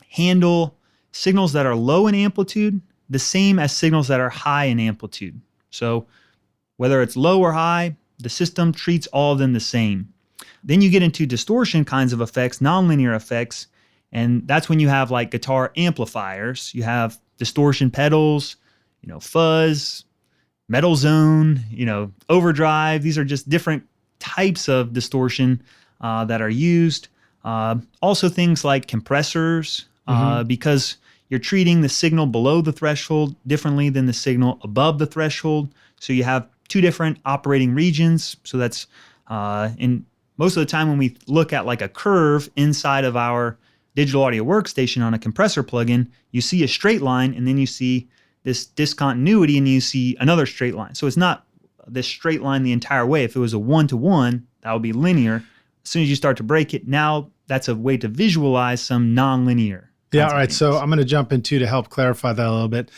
handle signals that are low in amplitude the same as signals that are high in amplitude. So whether it's low or high, the system treats all of them the same. Then you get into distortion kinds of effects, nonlinear effects, and that's when you have like guitar amplifiers. You have distortion pedals, fuzz, metal zone, overdrive. These are just different types of distortion that are used. Also things like compressors, because you're treating the signal below the threshold differently than the signal above the threshold. So you have two different operating regions. So that's in most of the time when we look at like a curve inside of our digital audio workstation on a compressor plugin, you see a straight line and then you see this discontinuity and you see another straight line. So it's not this straight line the entire way. If it was a one-to-one, that would be linear. As soon as you start to break it, now that's a way to visualize some nonlinear. Yeah, all right. So I'm going to jump into to help clarify that a little bit.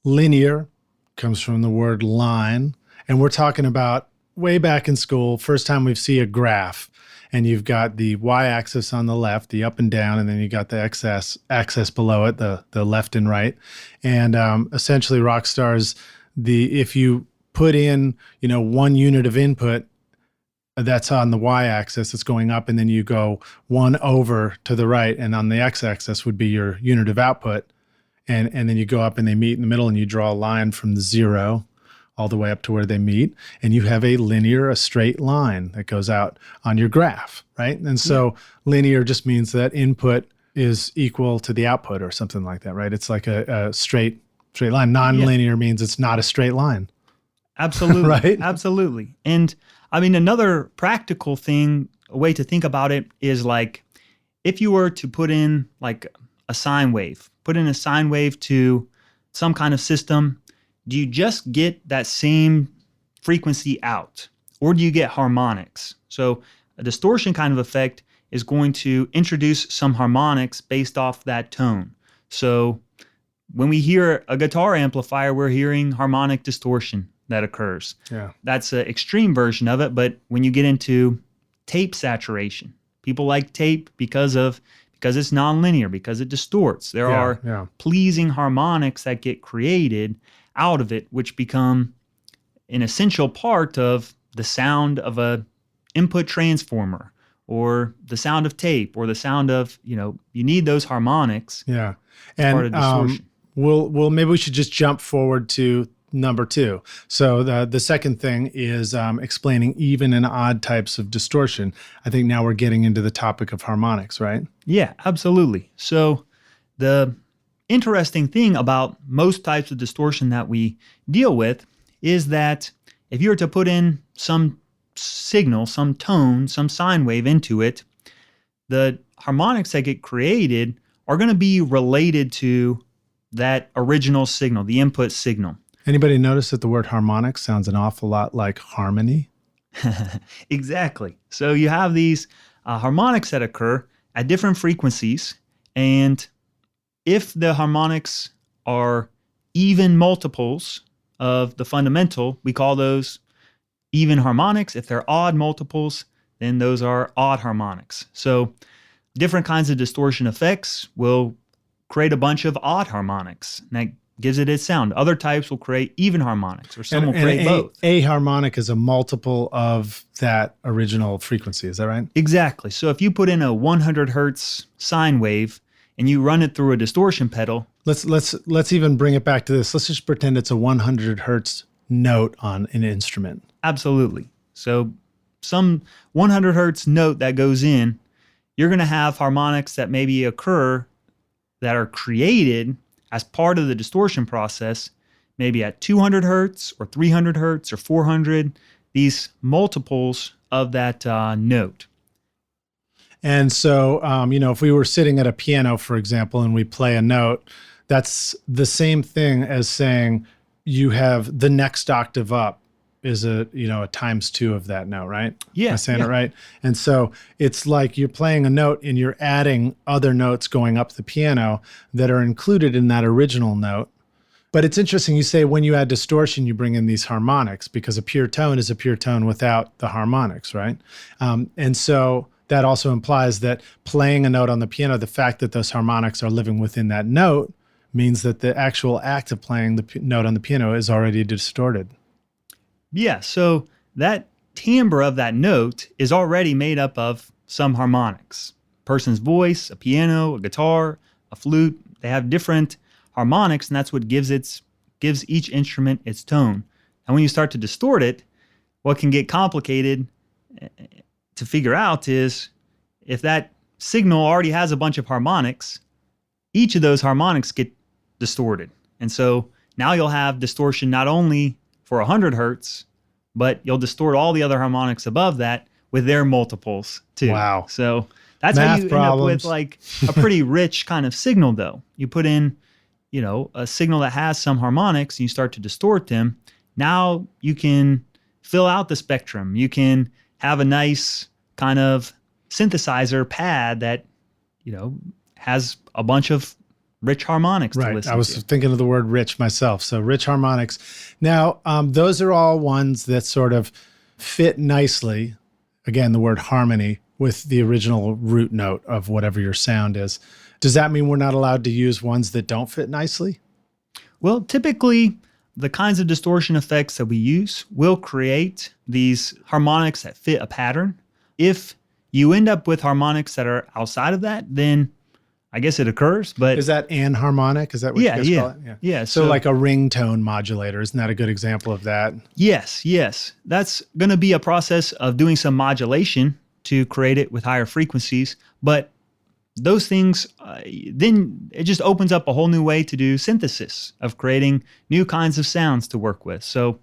Linear comes from the word line, and we're talking about way back in school, first time we see a graph, and you've got the y-axis on the left, the up and down, and then you got the x-axis below it, the left and right. And essentially, Rockstar's if you put in 1 unit of input, that's on the y-axis, it's going up, and then you go 1 over to the right, and on the x-axis would be your unit of output, and then you go up and they meet in the middle, and you draw a line from the 0 all the way up to where they meet, and you have a straight line that goes out on your graph, right? And so linear just means that input is equal to the output or something like that, right? It's like a straight line. Non-linear means it's not a straight line. Absolutely. Right? Absolutely. And I mean, another practical thing, a way to think about it is like, if you were to put in like a sine wave, to some kind of system, do you just get that same frequency out, or do you get harmonics? So a distortion kind of effect is going to introduce some harmonics based off that tone. So when we hear a guitar amplifier, we're hearing harmonic distortion that occurs. Yeah. That's an extreme version of it, but when you get into tape saturation, people like tape because it's nonlinear, because it distorts. There are pleasing harmonics that get created out of it, which become an essential part of the sound of a input transformer, or the sound of tape, or the sound of, you need those harmonics. Yeah. And part of distortion. Well, maybe we should just jump forward to number 2. So the second thing is explaining even and odd types of distortion. I think now we're getting into the topic of harmonics, right? Yeah, absolutely. So the interesting thing about most types of distortion that we deal with is that if you were to put in some signal, some tone, some sine wave into it, the harmonics that get created are going to be related to that original signal, the input signal. Anybody notice that the word harmonics sounds an awful lot like harmony? Exactly. So you have these harmonics that occur at different frequencies, and if the harmonics are even multiples of the fundamental, we call those even harmonics. If they're odd multiples, then those are odd harmonics. So different kinds of distortion effects will create a bunch of odd harmonics, and that gives it its sound. Other types will create even harmonics, or some will create both. A harmonic is a multiple of that original frequency. Is that right? Exactly. So if you put in a 100 hertz sine wave and you run it through a distortion pedal. Let's even bring it back to this. Let's just pretend it's a 100 hertz note on an instrument. Absolutely. So some 100 hertz note that goes in, you're going to have harmonics that maybe occur that are created as part of the distortion process, maybe at 200 hertz or 300 hertz or 400, these multiples of that note. And so, if we were sitting at a piano, for example, and we play a note, that's the same thing as saying you have the next octave up is a times 2 of that note, right? Yeah. Am I saying it right? And so it's like you're playing a note and you're adding other notes going up the piano that are included in that original note. But it's interesting, you say when you add distortion, you bring in these harmonics, because a pure tone is a pure tone without the harmonics, right? And so that also implies that playing a note on the piano, the fact that those harmonics are living within that note means that the actual act of playing the note on the piano is already distorted. Yeah, so that timbre of that note is already made up of some harmonics. A person's voice, a piano, a guitar, a flute, they have different harmonics, and that's what gives each instrument its tone. And when you start to distort it, what can get complicated to figure out is if that signal already has a bunch of harmonics, each of those harmonics get distorted. And so now you'll have distortion not only for 100 hertz, but you'll distort all the other harmonics above that with their multiples too. Wow. So that's Math how you problems. end up with like a pretty rich kind of signal though. You put in, a signal that has some harmonics and you start to distort them. Now you can fill out the spectrum. You can have a nice kind of synthesizer pad that, has a bunch of rich harmonics to listen to. I was thinking of the word rich myself. So rich harmonics. Now, those are all ones that sort of fit nicely, again, the word harmony, with the original root note of whatever your sound is. Does that mean we're not allowed to use ones that don't fit nicely? Well, typically, the kinds of distortion effects that we use will create these harmonics that fit a pattern. If you end up with harmonics that are outside of that, then I guess it occurs. But is that anharmonic? Is that what you guys call it? Yeah. So like a ringtone modulator, isn't that a good example of that? Yes. That's going to be a process of doing some modulation to create it with higher frequencies. But those things, then it just opens up a whole new way to do synthesis of creating new kinds of sounds to work with. So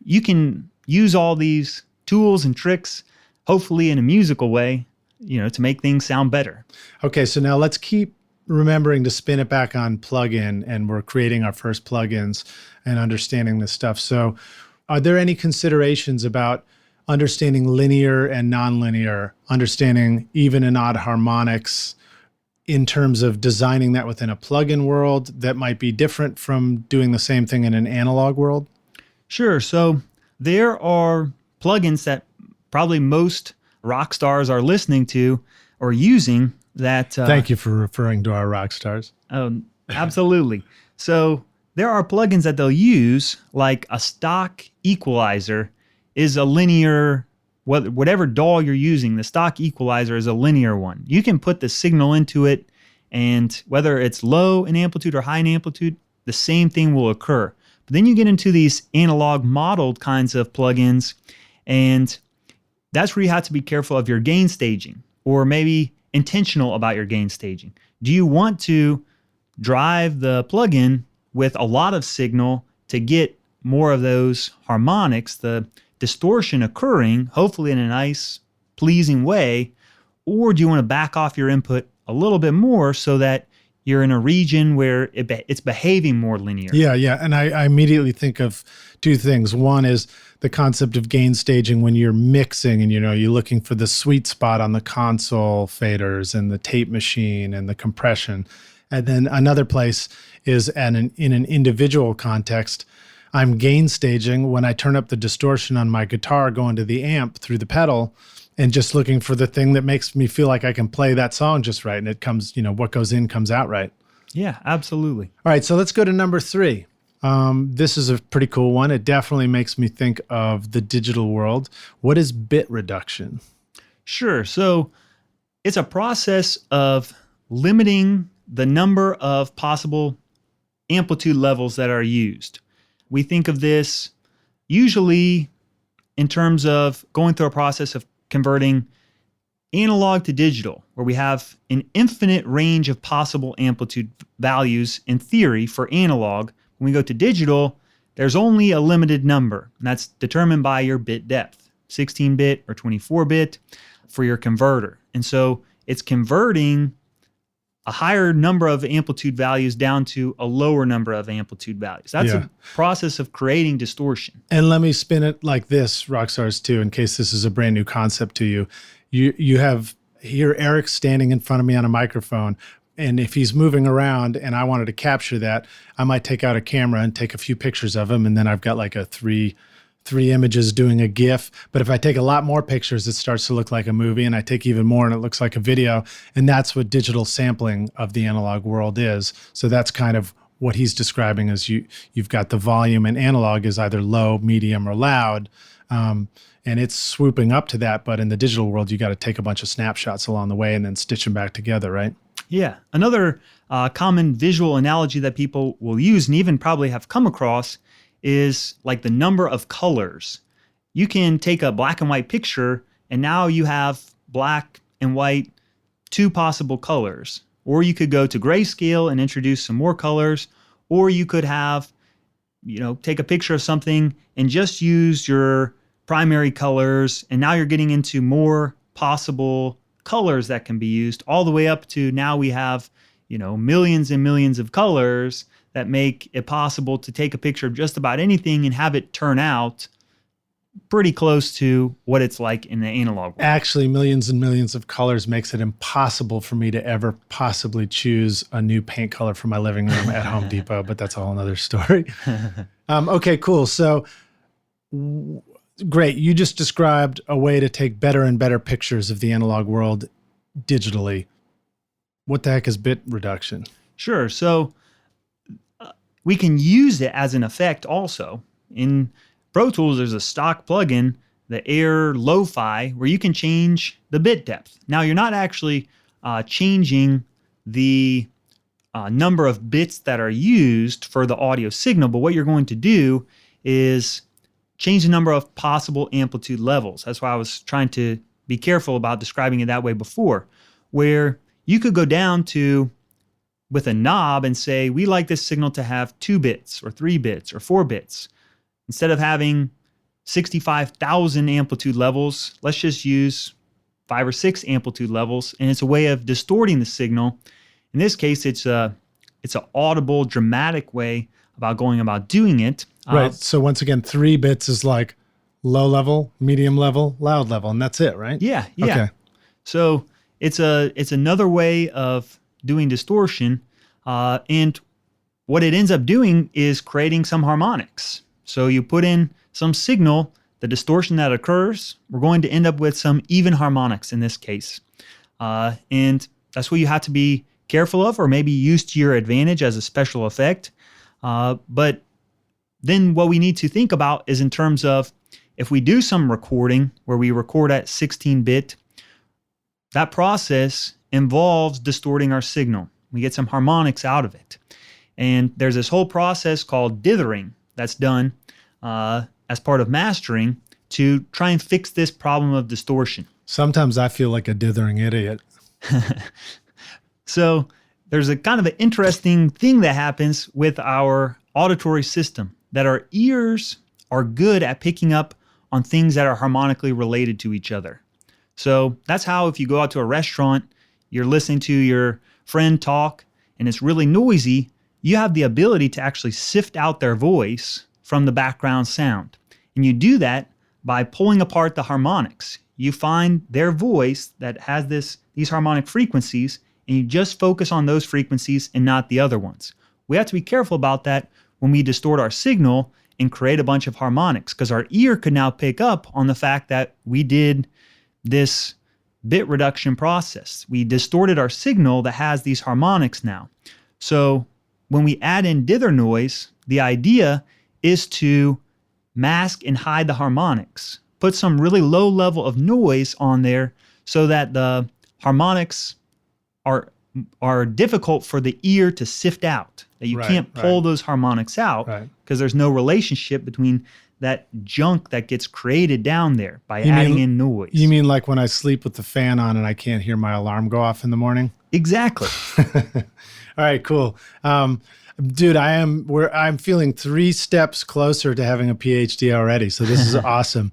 you can use all these tools and tricks, hopefully in a musical way, to make things sound better. Okay, so now let's keep remembering to spin it back on plugin, and we're creating our first plugins and understanding this stuff. So are there any considerations about understanding linear and nonlinear, understanding even and odd harmonics in terms of designing that within a plugin world that might be different from doing the same thing in an analog world? Sure. So there are plugins that probably most rock stars are listening to or using that. Thank you for referring to our rock stars. Oh, absolutely. So there are plugins that they'll use, like a stock equalizer is a linear, whatever DAW you're using, the stock equalizer is a linear one. You can put the signal into it, and whether it's low in amplitude or high in amplitude, the same thing will occur. But then you get into these analog modeled kinds of plugins, and that's where you have to be careful of your gain staging, or maybe intentional about your gain staging. Do you want to drive the plugin with a lot of signal to get more of those harmonics, the distortion occurring, hopefully in a nice, pleasing way, or do you want to back off your input a little bit more so that you're in a region where it's behaving more linear? Yeah. And I immediately think of two things. One is the concept of gain staging when you're mixing and, you're looking for the sweet spot on the console faders and the tape machine and the compression. And then another place is in an individual context. I'm gain staging when I turn up the distortion on my guitar going to the amp through the pedal and just looking for the thing that makes me feel like I can play that song just right. And it comes, what goes in comes out right. Yeah, absolutely. All right, so let's go to number 3. This is a pretty cool one. It definitely makes me think of the digital world. What is bit reduction? Sure. So it's a process of limiting the number of possible amplitude levels that are used. We think of this usually in terms of going through a process of converting analog to digital, where we have an infinite range of possible amplitude values in theory for analog. When we go to digital, there's only a limited number, and that's determined by your bit depth, 16-bit or 24-bit for your converter. And so it's converting a higher number of amplitude values down to a lower number of amplitude values. That's a process of creating distortion. And let me spin it like this, Rockstars, too, in case this is a brand new concept to you. You have here Eric standing in front of me on a microphone, and if he's moving around and I wanted to capture that, I might take out a camera and take a few pictures of him, and then I've got like a three images doing a GIF. But if I take a lot more pictures, it starts to look like a movie, and I take even more and it looks like a video. And that's what digital sampling of the analog world is. So that's kind of what he's describing as you've got the volume, and analog is either low, medium, or loud. And it's swooping up to that. But in the digital world, you got to take a bunch of snapshots along the way and then stitch them back together, right? Yeah. Another common visual analogy that people will use and even probably have come across is like the number of colors. You can take a black and white picture and now you have black and white, two possible colors. Or you could go to grayscale and introduce some more colors. Or you could have, take a picture of something and just use your primary colors. And now you're getting into more possible colors that can be used, all the way up to now we have, millions and millions of colors that make it possible to take a picture of just about anything and have it turn out pretty close to what it's like in the analog world. Actually, millions and millions of colors makes it impossible for me to ever possibly choose a new paint color for my living room at Home Depot, but that's a whole nother story. Okay, cool. So great. You just described a way to take better and better pictures of the analog world digitally. What the heck is bit reduction? Sure. So we can use it as an effect also. In Pro Tools, there's a stock plugin, the Air Lo-Fi, where you can change the bit depth. Now, you're not actually changing the number of bits that are used for the audio signal, but what you're going to do is change the number of possible amplitude levels. That's why I was trying to be careful about describing it that way before, where you could go down to with a knob and say, we like this signal to have 2 bits or 3 bits or 4 bits. Instead of having 65,000 amplitude levels, let's just use 5 or 6 amplitude levels. And it's a way of distorting the signal. In this case, it's an audible, dramatic way about going about doing it. Right. So once again, 3 bits is like low level, medium level, loud level, and that's it, right? Yeah. Okay. So it's another way of doing distortion, and what it ends up doing is creating some harmonics. So you put in some signal, the distortion that occurs, we're going to end up with some even harmonics in this case. And that's what you have to be careful of, or maybe use to your advantage as a special effect. But then what we need to think about is in terms of if we do some recording where we record at 16-bit, that process involves distorting our signal. We get some harmonics out of it. And there's this whole process called dithering that's done as part of mastering to try and fix this problem of distortion. Sometimes I feel like a dithering idiot. So there's a kind of an interesting thing that happens with our auditory system, that our ears are good at picking up on things that are harmonically related to each other. So that's how if you go out to a restaurant, you're listening to your friend talk and it's really noisy, you have the ability to actually sift out their voice from the background sound. And you do that by pulling apart the harmonics. You find their voice that has these harmonic frequencies, and you just focus on those frequencies and not the other ones. We have to be careful about that when we distort our signal and create a bunch of harmonics, because our ear could now pick up on the fact that we did this bit reduction process. We distorted our signal that has these harmonics now. So when we add in dither noise, the idea is to mask and hide the harmonics. Put some really low level of noise on there so that the harmonics are difficult for the ear to sift out. That you can't pull those harmonics out because there's no relationship between that junk that gets created down there by adding in noise. You mean like when I sleep with the fan on and I can't hear my alarm go off in the morning? Exactly. All right, cool. Dude, I'm feeling 3 steps closer to having a PhD already. So this is awesome.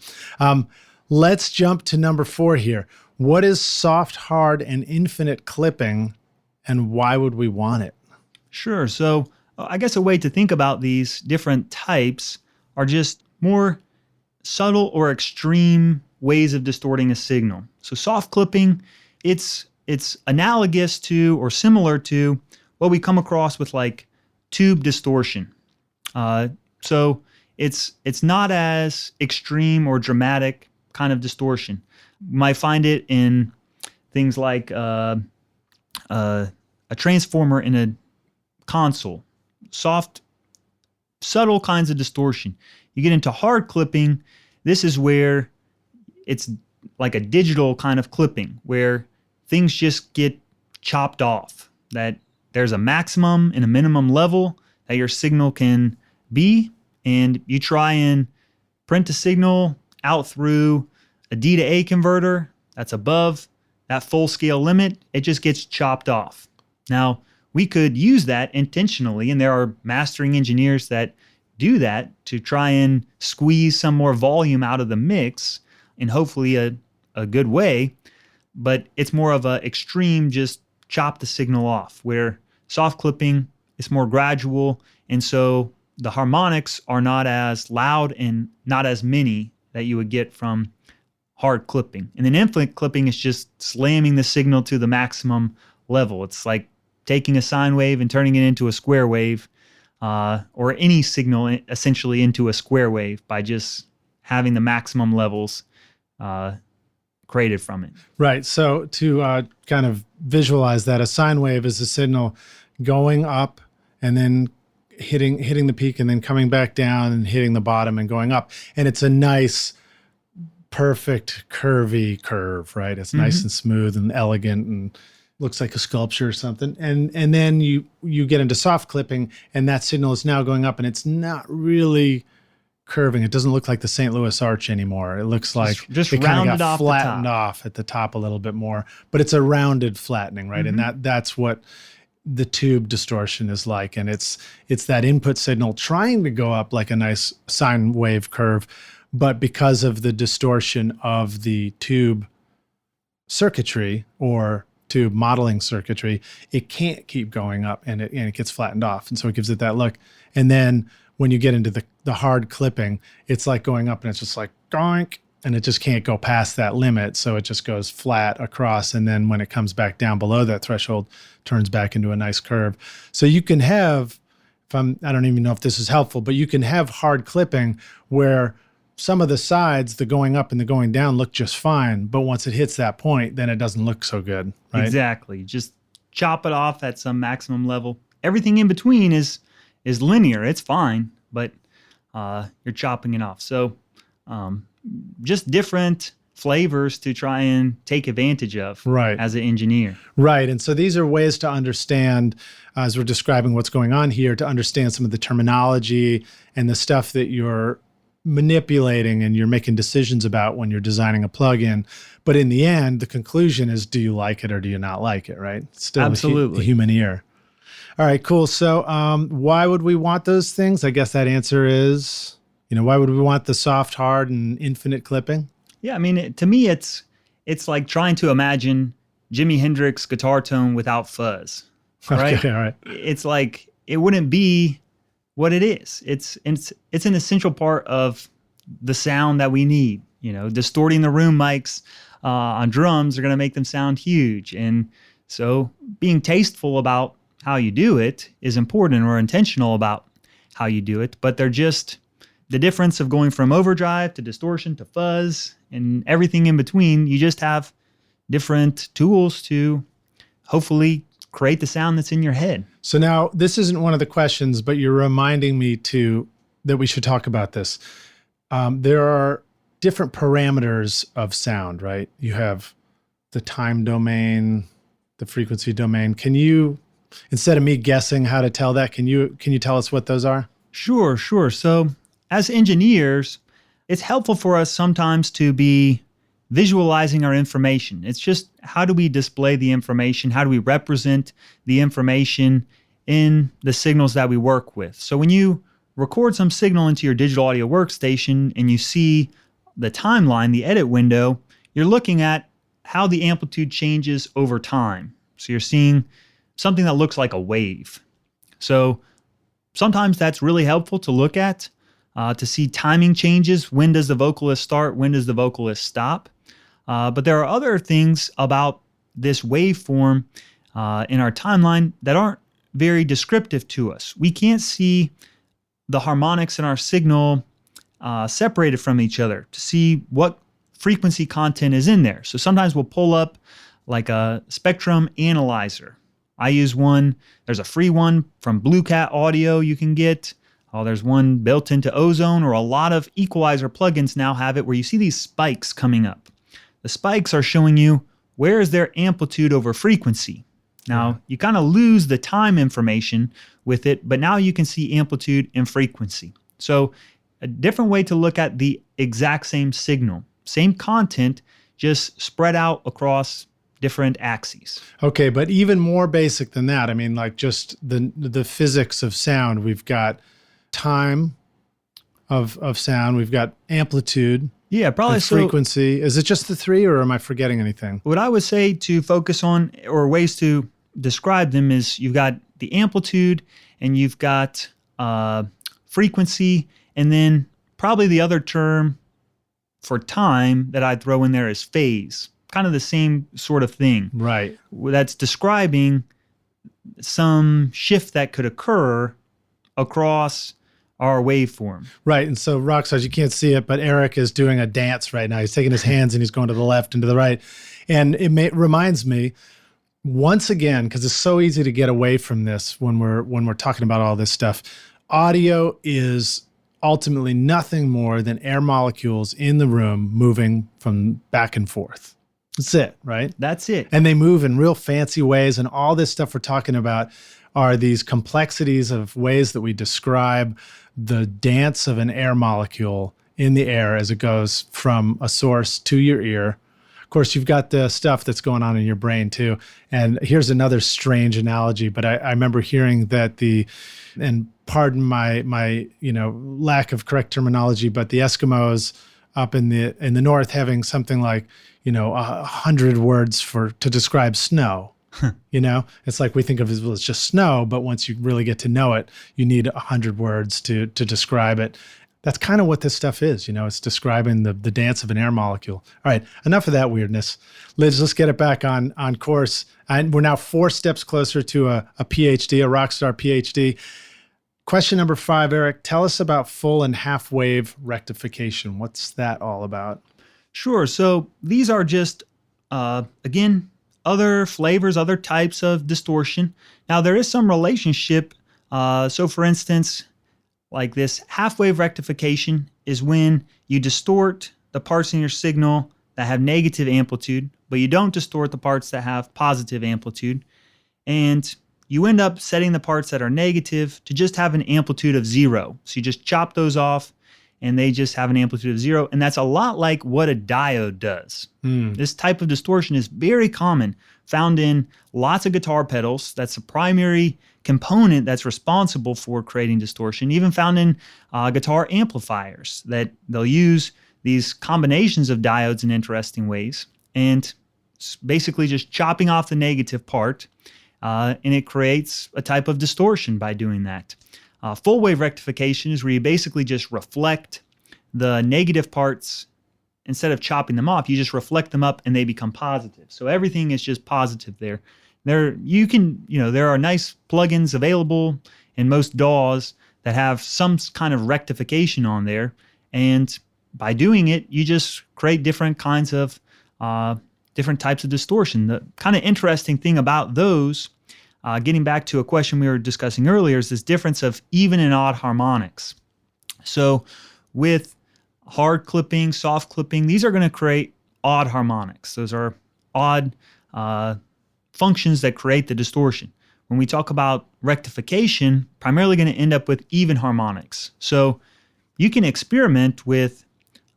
Let's jump to number 4 here. What is soft, hard, and infinite clipping? and why would we want it? Sure. So I guess a way to think about these different types are just more subtle or extreme ways of distorting a signal. So soft clipping, it's analogous to or similar to what we come across with like tube distortion. So it's not as extreme or dramatic kind of distortion. You might find it in things like a transformer in a console. Soft, subtle kinds of distortion. You get into hard clipping, this is where it's like a digital kind of clipping, where things just get chopped off, that there's a maximum and a minimum level that your signal can be, and you try and print a signal out through a D to A converter that's above that full scale limit, it just gets chopped off. Now, we could use that intentionally, and there are mastering engineers that do that to try and squeeze some more volume out of the mix in hopefully a good way, but it's more of an extreme just chop the signal off, where soft clipping is more gradual, and so the harmonics are not as loud and not as many that you would get from hard clipping. And then infinite clipping is just slamming the signal to the maximum level. It's like taking a sine wave and turning it into a square wave, or any signal essentially into a square wave by just having the maximum levels created from it. Right. So to kind of visualize that, a sine wave is a signal going up and then hitting the peak and then coming back down and hitting the bottom and going up. And it's a nice, perfect, curvy curve, right? It's nice and smooth and elegant and looks like a sculpture or something. And then you get into soft clipping, and that signal is now going up, and it's not really curving. It doesn't look like the St. Louis Arch anymore. It looks like just it kind of rounded got off the flattened top. off at the top a little bit more, but it's a rounded flattening, right? And that's what the tube distortion is like. And it's that input signal trying to go up like a nice sine wave curve, but because of the distortion of the tube circuitry or tube modeling circuitry, it can't keep going up, and it gets flattened off. And so it gives it that look. And then when you get into the hard clipping, it's like going up and it's just like doink, and it just can't go past that limit. So it just goes flat across. And then when it comes back down below that threshold, turns back into a nice curve. So you can have, I don't even know if this is helpful, but you can have hard clipping where some of the sides, the going up and the going down, look just fine. But once it hits that point, then it doesn't look so good, right? Exactly. Just chop it off at some maximum level. Everything in between is linear. It's fine, but you're chopping it off. So just different flavors to try and take advantage of, right, as an engineer. Right. And so these are ways to understand, as we're describing what's going on here, to understand some of the terminology and the stuff that you're manipulating and you're making decisions about when you're designing a plugin. But in the end, the conclusion is, do you like it or do you not like it, right? It's still Absolutely. the human ear. All right, cool. So why would we want those things? I guess that answer is, why would we want the soft, hard, and infinite clipping? Yeah, I mean, to me, it's like trying to imagine Jimi Hendrix guitar tone without fuzz, right? Okay, all right. It's like, it wouldn't be what it is. It's an essential part of the sound that we need. Distorting the room mics on drums are going to make them sound huge. And so being tasteful about how you do it is important, or intentional about how you do it. But they're just the difference of going from overdrive to distortion to fuzz and everything in between. You just have different tools to hopefully create the sound that's in your head. So now, this isn't one of the questions, but you're reminding me that we should talk about this. There are different parameters of sound, right? You have the time domain, the frequency domain. Can you, instead of me guessing how to tell that, can you tell us what those are? Sure. So as engineers, it's helpful for us sometimes to be visualizing our information. It's just, how do we display the information? How do we represent the information in the signals that we work with? So when you record some signal into your digital audio workstation and you see the timeline, the edit window, you're looking at how the amplitude changes over time. So you're seeing something that looks like a wave. So sometimes that's really helpful to look at, to see timing changes. When does the vocalist start? When does the vocalist stop? But there are other things about this waveform in our timeline that aren't very descriptive to us. We can't see the harmonics in our signal separated from each other to see what frequency content is in there. So sometimes we'll pull up like a spectrum analyzer. I use one. There's a free one from Blue Cat Audio you can get. There's one built into Ozone, or a lot of Equalizer plugins now have it, where you see these spikes coming up. The spikes are showing you where is their amplitude over frequency. Now, you kind of lose the time information with it, but now you can see amplitude and frequency. So a different way to look at the exact same signal, same content, just spread out across different axes. Okay, but even more basic than that, I mean, like just the physics of sound. We've got time of sound. We've got amplitude. Yeah, probably. Frequency. Is it just the three, or am I forgetting anything? What I would say to focus on, or ways to describe them, is you've got the amplitude and you've got frequency, and then probably the other term for time that I'd throw in there is phase. Kind of the same sort of thing. Right. That's describing some shift that could occur across our waveform. Right. And so, Rockstars, you can't see it, but Eric is doing a dance right now. He's taking his hands and he's going to the left and to the right. And it reminds me, once again, because it's so easy to get away from this when we're talking about all this stuff, audio is ultimately nothing more than air molecules in the room moving from back and forth. That's it, right? That's it. And they move in real fancy ways, and all this stuff we're talking about are these complexities of ways that we describe the dance of an air molecule in the air as it goes from a source to your ear. Of course, you've got the stuff that's going on in your brain too. And here's another strange analogy, but I remember hearing that and pardon my lack of correct terminology, but the Eskimos up in the north having something like 100 words to describe snow. It's like we think of it as just snow, but once you really get to know it, you need 100 words to describe it. That's kind of what this stuff is. It's describing the dance of an air molecule. All right, enough of that weirdness. Liz, let's get it back on course. And we're now 4 steps closer to a Ph.D., a rockstar Ph.D. Question number 5, Eric, tell us about full and half wave rectification. What's that all about? Sure. So these are just, again, other flavors, other types of distortion. Now, there is some relationship. So for instance, like this half-wave rectification is when you distort the parts in your signal that have negative amplitude, but you don't distort the parts that have positive amplitude. And you end up setting the parts that are negative to just have an amplitude of 0. So you just chop those off, and they just have an amplitude of 0. And that's a lot like what a diode does. This type of distortion is very common, found in lots of guitar pedals. That's a primary component that's responsible for creating distortion, even found in guitar amplifiers, that they'll use these combinations of diodes in interesting ways. And basically just chopping off the negative part, and it creates a type of distortion by doing that. Full wave rectification is where you basically just reflect the negative parts. Instead of chopping them off, you just reflect them up and they become positive. So everything is just positive there. There are nice plugins available in most DAWs that have some kind of rectification on there. And by doing it, you just create different kinds of, different types of distortion. The kind of interesting thing about those, getting back to a question we were discussing earlier, is this difference of even and odd harmonics. So with hard clipping, soft clipping, these are going to create odd harmonics. Those are odd functions that create the distortion. When we talk about rectification, primarily going to end up with even harmonics. So you can experiment with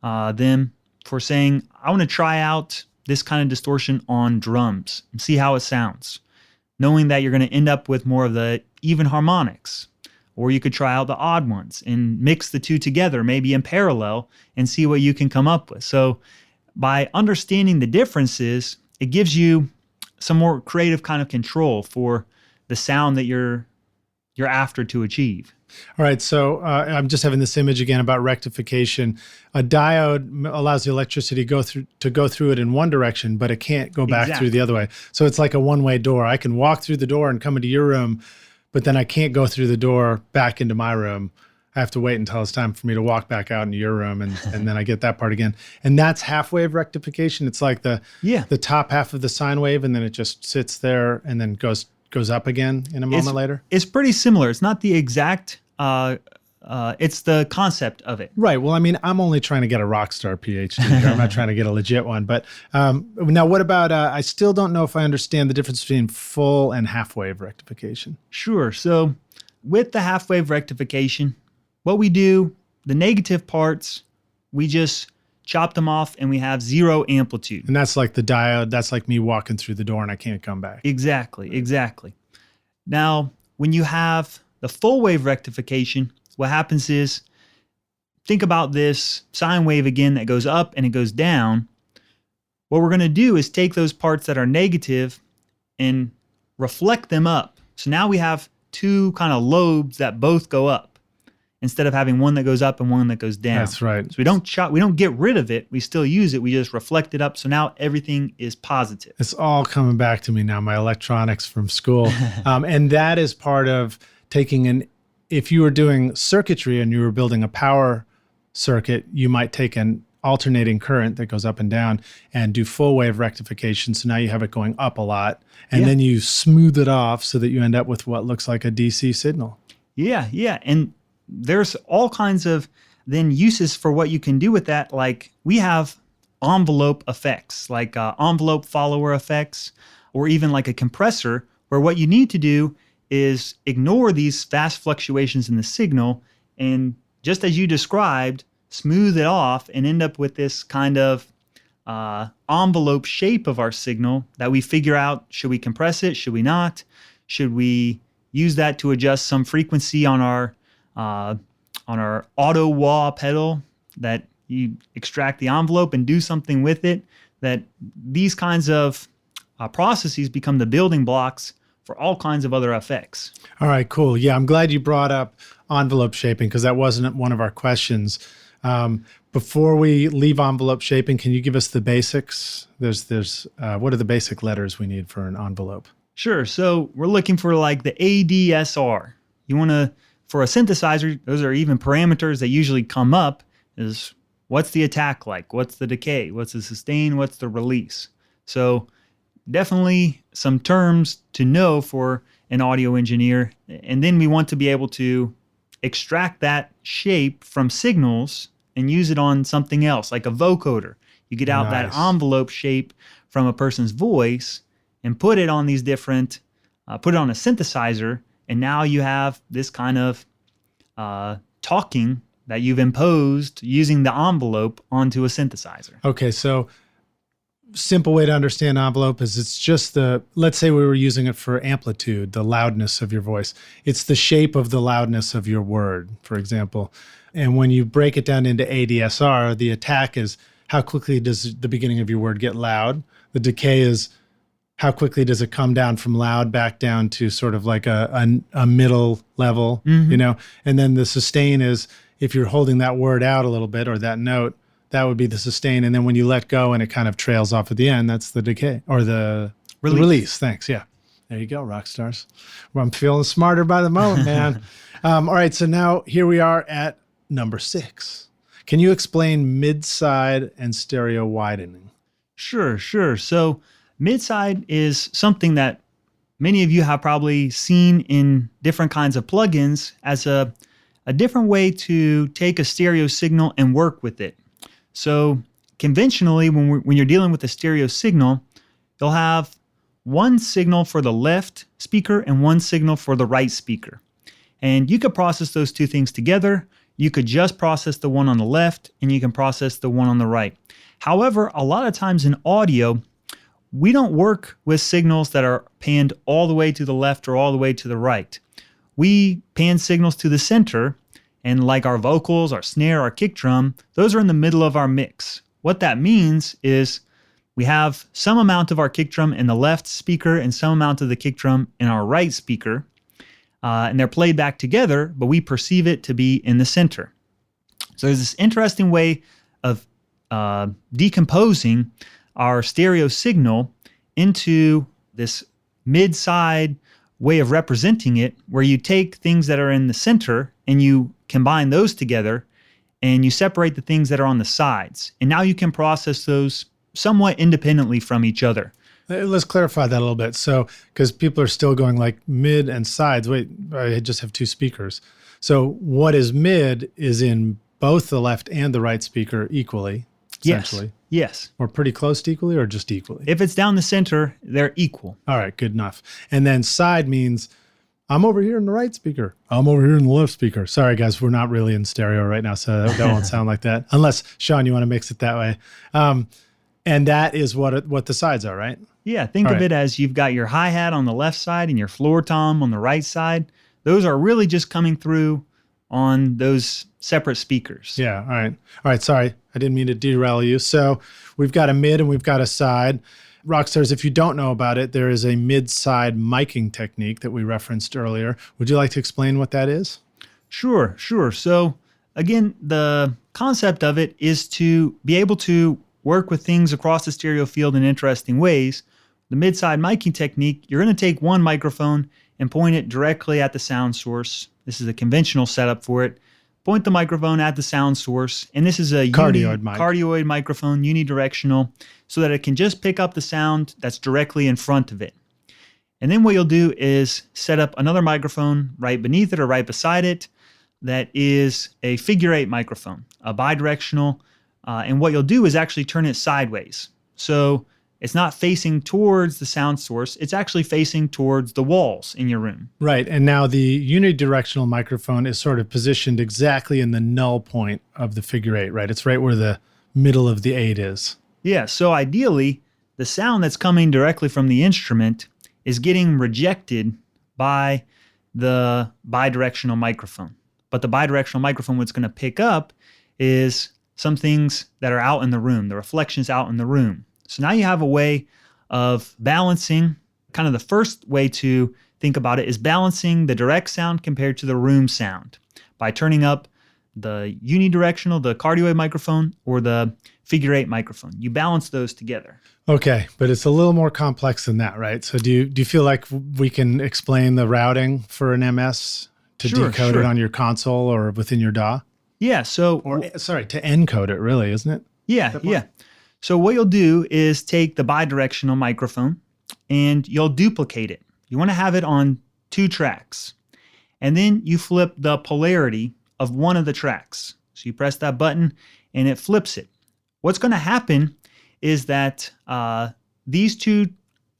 them for saying, I want to try out this kind of distortion on drums and see how it sounds, knowing that you're going to end up with more of the even harmonics. Or you could try out the odd ones and mix the two together, maybe in parallel, and see what you can come up with. So by understanding the differences, it gives you some more creative kind of control for the sound that you're after to achieve. All right, so I'm just having this image again about rectification. A diode allows the electricity to go through it in one direction, but it can't go back through the other way. So it's like a one-way door. I can walk through the door and come into your room, but then I can't go through the door back into my room. I have to wait until it's time for me to walk back out into your room, and then I get that part again. And that's half-wave rectification. It's like the top half of the sine wave, and then it just sits there and then goes up again in a moment later? It's pretty similar. It's not the exact, it's the concept of it. Right. Well, I mean, I'm only trying to get a rock star PhD here. I'm not trying to get a legit one. But now what about, I still don't know if I understand the difference between full and half-wave rectification. Sure. So with the half-wave rectification, what we do, the negative parts, we just chop them off and we have zero amplitude. And that's like the diode. That's like me walking through the door and I can't come back. Exactly. Now, when you have the full wave rectification, what happens is, think about this sine wave again that goes up and it goes down. What we're going to do is take those parts that are negative and reflect them up. So now we have two kind of lobes that both go up, instead of having one that goes up and one that goes down. That's right. So we don't get rid of it. We still use it. We just reflect it up. So now everything is positive. It's all coming back to me now, my electronics from school. And that is part of taking if you were doing circuitry and you were building a power circuit, you might take an alternating current that goes up and down and do full wave rectification. So now you have it going up a lot. And then you smooth it off so that you end up with what looks like a DC signal. Yeah. And there's all kinds of then uses for what you can do with that. Like we have envelope effects, like envelope follower effects, or even like a compressor, where what you need to do is ignore these fast fluctuations in the signal and, just as you described, smooth it off and end up with this kind of envelope shape of our signal that we figure out, should we compress it? Should we not? Should we use that to adjust some frequency on our auto wah pedal, that you extract the envelope and do something with it? That these kinds of processes become the building blocks for all kinds of other effects. All right, cool. Yeah, I'm glad you brought up envelope shaping, because that wasn't one of our questions. Before we leave envelope shaping, can you give us the basics? What are the basic letters we need for an envelope? Sure. So we're looking for like the ADSR. You want to, for a synthesizer, those are even parameters that usually come up, is what's the attack like? What's the decay? What's the sustain? What's the release? So definitely some terms to know for an audio engineer. And then we want to be able to extract that shape from signals and use it on something else, like a vocoder. You get out that envelope shape from a person's voice and put it on these different, put it on a synthesizer, and now you have this kind of talking that you've imposed using the envelope onto a synthesizer. Okay, so simple way to understand envelope is it's just let's say we were using it for amplitude, the loudness of your voice. It's the shape of the loudness of your word, for example. And when you break it down into ADSR, the attack is how quickly does the beginning of your word get loud. The decay is how quickly does it come down from loud back down to sort of like a middle level, you know? And then the sustain is if you're holding that word out a little bit, or that note, that would be the sustain. And then when you let go and it kind of trails off at the end, that's the decay, or the release. Thanks. Yeah. There you go, rock stars. Well, I'm feeling smarter by the moment, man. All right. So now here we are at number 6. Can you explain mid-side and stereo widening? Sure. So mid-side is something that many of you have probably seen in different kinds of plugins as a different way to take a stereo signal and work with it. So conventionally, when you're dealing with a stereo signal, you'll have one signal for the left speaker and one signal for the right speaker. And you could process those two things together. You could just process the one on the left, and you can process the one on the right. However, a lot of times in audio, we don't work with signals that are panned all the way to the left or all the way to the right. We pan signals to the center, and like our vocals, our snare, our kick drum, those are in the middle of our mix. What that means is we have some amount of our kick drum in the left speaker and some amount of the kick drum in our right speaker. And they're played back together, but we perceive it to be in the center. So there's this interesting way of decomposing our stereo signal into this mid-side way of representing it, where you take things that are in the center and you combine those together and you separate the things that are on the sides. And now you can process those somewhat independently from each other. Let's clarify that a little bit. So, because people are still going like mid and sides. Wait, I just have two speakers. So what is mid is in both the left and the right speaker equally, essentially. Yes. Or pretty close to equally or just equally? If it's down the center, they're equal. All right, good enough. And then side means I'm over here in the right speaker. I'm over here in the left speaker. Sorry, guys, we're not really in stereo right now, so that won't sound like that. Unless, Sean, you want to mix it that way. And that is what the sides are, right? Yeah, think of it as you've got your hi-hat on the left side and your floor tom on the right side. Those are really just coming through on those separate speakers. Yeah, all right. All right, sorry. I didn't mean to derail you. So we've got a mid and we've got a side. Rockstars, if you don't know about it, there is a mid-side miking technique that we referenced earlier. Would you like to explain what that is? Sure. So again, the concept of it is to be able to work with things across the stereo field in interesting ways. The mid-side miking technique, you're going to take one microphone and point it directly at the sound source. This is a conventional setup for it. Point the microphone at the sound source, and this is a cardioid microphone, unidirectional, so that it can just pick up the sound that's directly in front of it. And then what you'll do is set up another microphone right beneath it or right beside it that is a figure 8 microphone, a bidirectional, and what you'll do is actually turn it sideways. So it's not facing towards the sound source. It's actually facing towards the walls in your room. Right. And now the unidirectional microphone is sort of positioned exactly in the null point of the figure 8, right? It's right where the middle of the 8 is. Yeah. So ideally, the sound that's coming directly from the instrument is getting rejected by the bidirectional microphone. But the bidirectional microphone, what's going to pick up is some things that are out in the room, the reflections out in the room. So now you have a way of balancing. Kind of the first way to think about it is balancing the direct sound compared to the room sound by turning up the unidirectional, the cardioid microphone, or the figure 8 microphone. You balance those together. Okay, but it's a little more complex than that, right? So do you feel like we can explain the routing for an MS to decode it on your console or within your DAW? Yeah, to encode it, really, isn't it? Yeah. So what you'll do is take the bidirectional microphone and you'll duplicate it. You want to have it on 2 tracks. And then you flip the polarity of one of the tracks. So you press that button and it flips it. What's going to happen is that these 2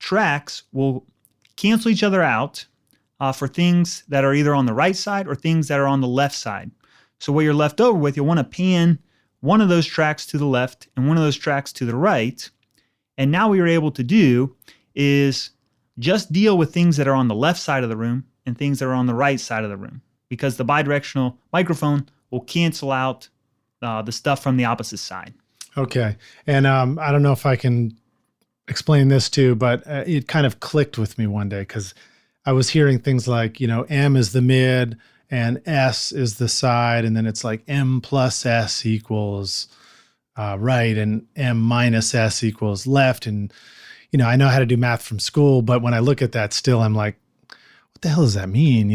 tracks will cancel each other out for things that are either on the right side or things that are on the left side. So what you're left over with, you'll want to pan one of those tracks to the left and one of those tracks to the right. And now what you're able to do is just deal with things that are on the left side of the room and things that are on the right side of the room, because the bidirectional microphone will cancel out the stuff from the opposite side. Okay. And I don't know if I can explain this too, but it kind of clicked with me one day because I was hearing things like, M is the mid, and S is the side, and then it's like M plus S equals right, and M minus S equals left. And, I know how to do math from school, but when I look at that still, I'm like, what the hell does that mean,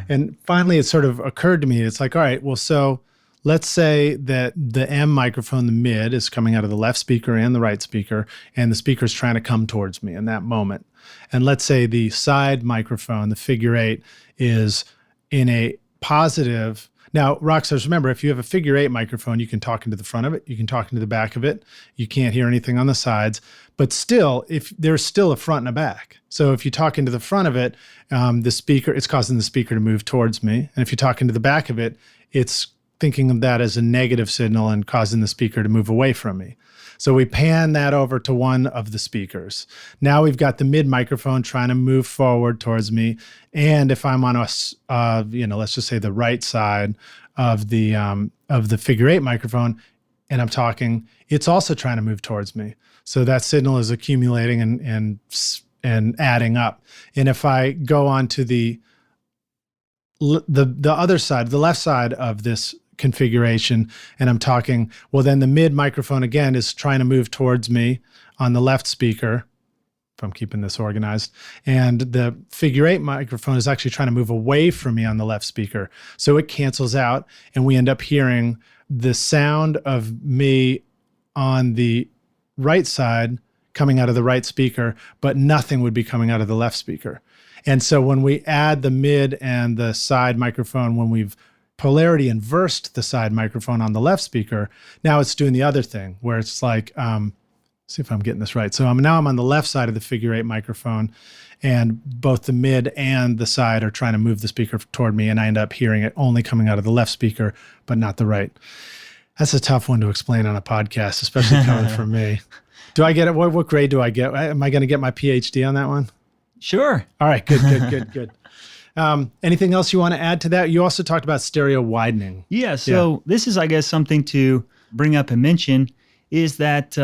And finally, it sort of occurred to me, it's like, all right, well, so let's say that the M microphone, the mid, is coming out of the left speaker and the right speaker, and the speaker's trying to come towards me in that moment. And let's say the side microphone, the figure 8, is in a positive. Now, Rockstars, remember, if you have a figure 8 microphone, you can talk into the front of it, you can talk into the back of it, you can't hear anything on the sides, but still, if there's still a front and a back. So if you talk into the front of it, the speaker, it's causing the speaker to move towards me. And if you talk into the back of it, it's thinking of that as a negative signal and causing the speaker to move away from me. So we pan that over to one of the speakers. Now we've got the mid microphone trying to move forward towards me. And if I'm on let's just say the right side of the figure 8 microphone, and I'm talking, it's also trying to move towards me. So that signal is accumulating and adding up. And if I go on to the other side, the left side of this configuration, and I'm talking, well, then the mid microphone again is trying to move towards me on the left speaker, if I'm keeping this organized, and the figure 8 microphone is actually trying to move away from me on the left speaker. So it cancels out, and we end up hearing the sound of me on the right side coming out of the right speaker, but nothing would be coming out of the left speaker. And so when we add the mid and the side microphone, when we've polarity inversed the side microphone on the left speaker, now it's doing the other thing where it's like, see if I'm getting this right. So now I'm on the left side of the figure 8 microphone, and both the mid and the side are trying to move the speaker toward me, and I end up hearing it only coming out of the left speaker, but not the right. That's a tough one to explain on a podcast, especially coming from me. Do I get it? What grade do I get? Am I going to get my Ph.D. on that one? Sure. All right, good. Anything else you want to add to that? You also talked about stereo widening. Yeah, so this is, I guess, something to bring up and mention is that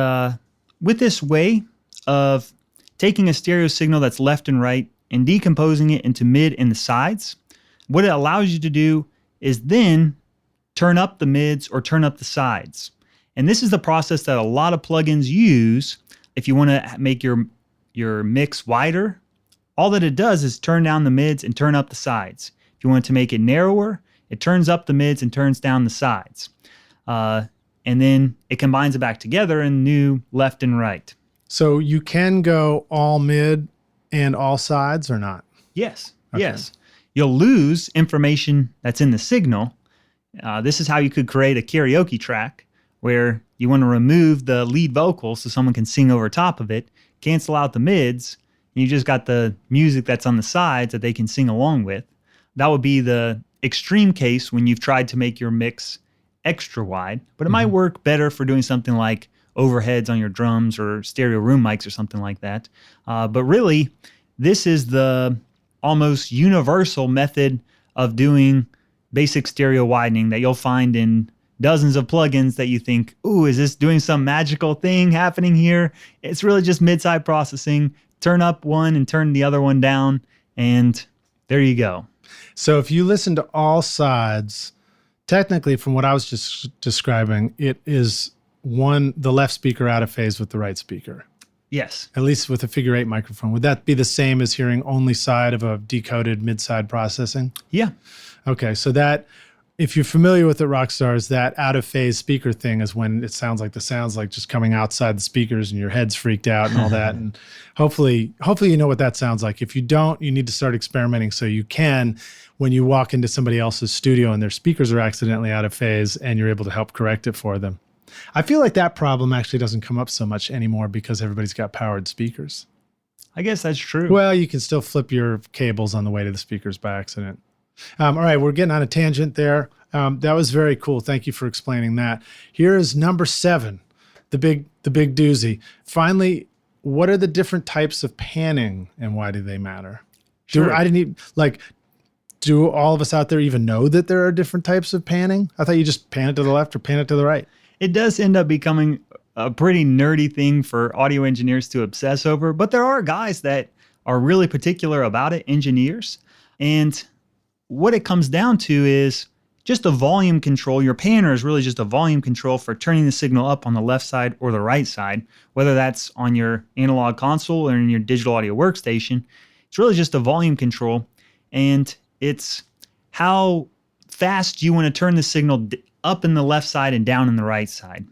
with this way of taking a stereo signal that's left and right and decomposing it into mid and the sides, what it allows you to do is then turn up the mids or turn up the sides. And this is the process that a lot of plugins use if you want to make your mix wider. All that it does is turn down the mids and turn up the sides. If you want to make it narrower, it turns up the mids and turns down the sides. And then it combines it back together in new left and right. So you can go all mid and all sides or not? Yes, Okay. yes. You'll lose information that's in the signal. This is how you could create a karaoke track where you want to remove the lead vocal so someone can sing over top of it, cancel out the mids, and you just got the music that's on the sides that they can sing along with. That would be the extreme case when you've tried to make your mix extra wide, but it might work better for doing something like overheads on your drums or stereo room mics or something like that. But really, this is the almost universal method of doing basic stereo widening that you'll find in dozens of plugins that you think, ooh, is this doing some magical thing happening here? It's really just mid-side processing. Turn up one and turn the other one down, and there you go. So if you listen to all sides, technically from what I was just describing, it is the left speaker out of phase with the right speaker. Yes. At least with a figure 8 microphone. Would that be the same as hearing only side of a decoded mid-side processing? Yeah. Okay, so that, if you're familiar with it, Rockstars, that out of phase speaker thing is when it sounds like the sound's like just coming outside the speakers and your head's freaked out and all that. And hopefully you know what that sounds like. If you don't, you need to start experimenting so you can, when you walk into somebody else's studio and their speakers are accidentally out of phase, and you're able to help correct it for them. I feel like that problem actually doesn't come up so much anymore because everybody's got powered speakers. I guess that's true. Well, you can still flip your cables on the way to the speakers by accident. All right, we're getting on a tangent there. That was very cool. Thank you for explaining that. Here is number 7, the big doozy. Finally, what are the different types of panning and why do they matter? Sure. Do all of us out there even know that there are different types of panning? I thought you just pan it to the left or pan it to the right. It does end up becoming a pretty nerdy thing for audio engineers to obsess over, but there are guys that are really particular about it, engineers. And what it comes down to is just a volume control. Your panner is really just a volume control for turning the signal up on the left side or the right side, whether that's on your analog console or in your digital audio workstation. It's really just a volume control, and it's how fast you want to turn the signal up in the left side and down in the right side.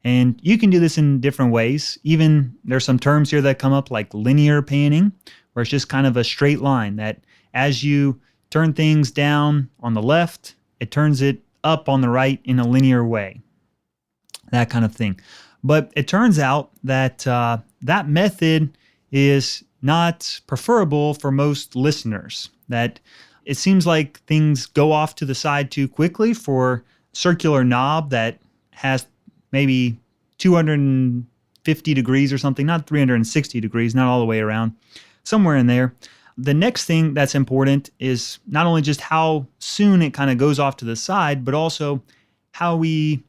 And you can do this in different ways. Even there's some terms here that come up like linear panning, where it's just kind of a straight line that as you turn things down on the left, it turns it up on the right in a linear way. That kind of thing. But it turns out that that method is not preferable for most listeners. That it seems like things go off to the side too quickly for circular knob that has maybe 250 degrees or something, not 360 degrees, not all the way around, somewhere in there. The next thing that's important is not only just how soon it kind of goes off to the side, but also how we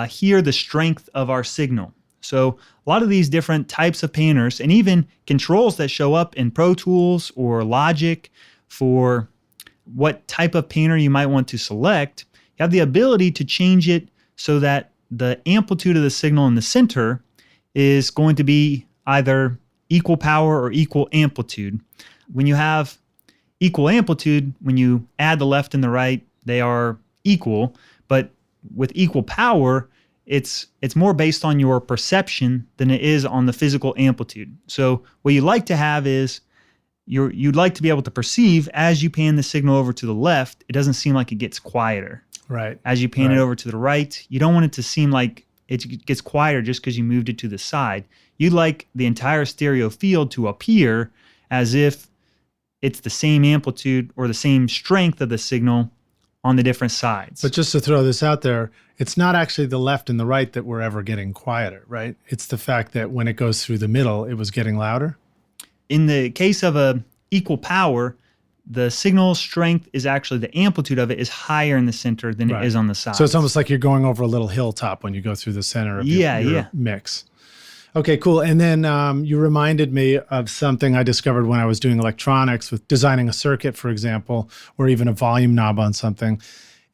hear the strength of our signal. So a lot of these different types of painters and even controls that show up in Pro Tools or Logic for what type of painter you might want to select, you have the ability to change it so that the amplitude of the signal in the center is going to be either equal power or equal amplitude. When you have equal amplitude, when you add the left and the right, they are equal, but with equal power, it's more based on your perception than it is on the physical amplitude. So what you like to have is you'd like to be able to perceive as you pan the signal over to the left, it doesn't seem like it gets quieter. Right. As you pan it over to the right, you don't want it to seem like it gets quieter just because you moved it to the side. You'd like the entire stereo field to appear as if it's the same amplitude or the same strength of the signal on the different sides. But just to throw this out there, it's not actually the left and the right that were ever getting quieter, right? It's the fact that when it goes through the middle, it was getting louder. In the case of a equal power, the signal strength is actually the amplitude of it is higher in the center than it is on the sides. So it's almost like you're going over a little hilltop when you go through the center of your mix. Okay, cool. And then you reminded me of something I discovered when I was doing electronics with designing a circuit, for example, or even a volume knob on something,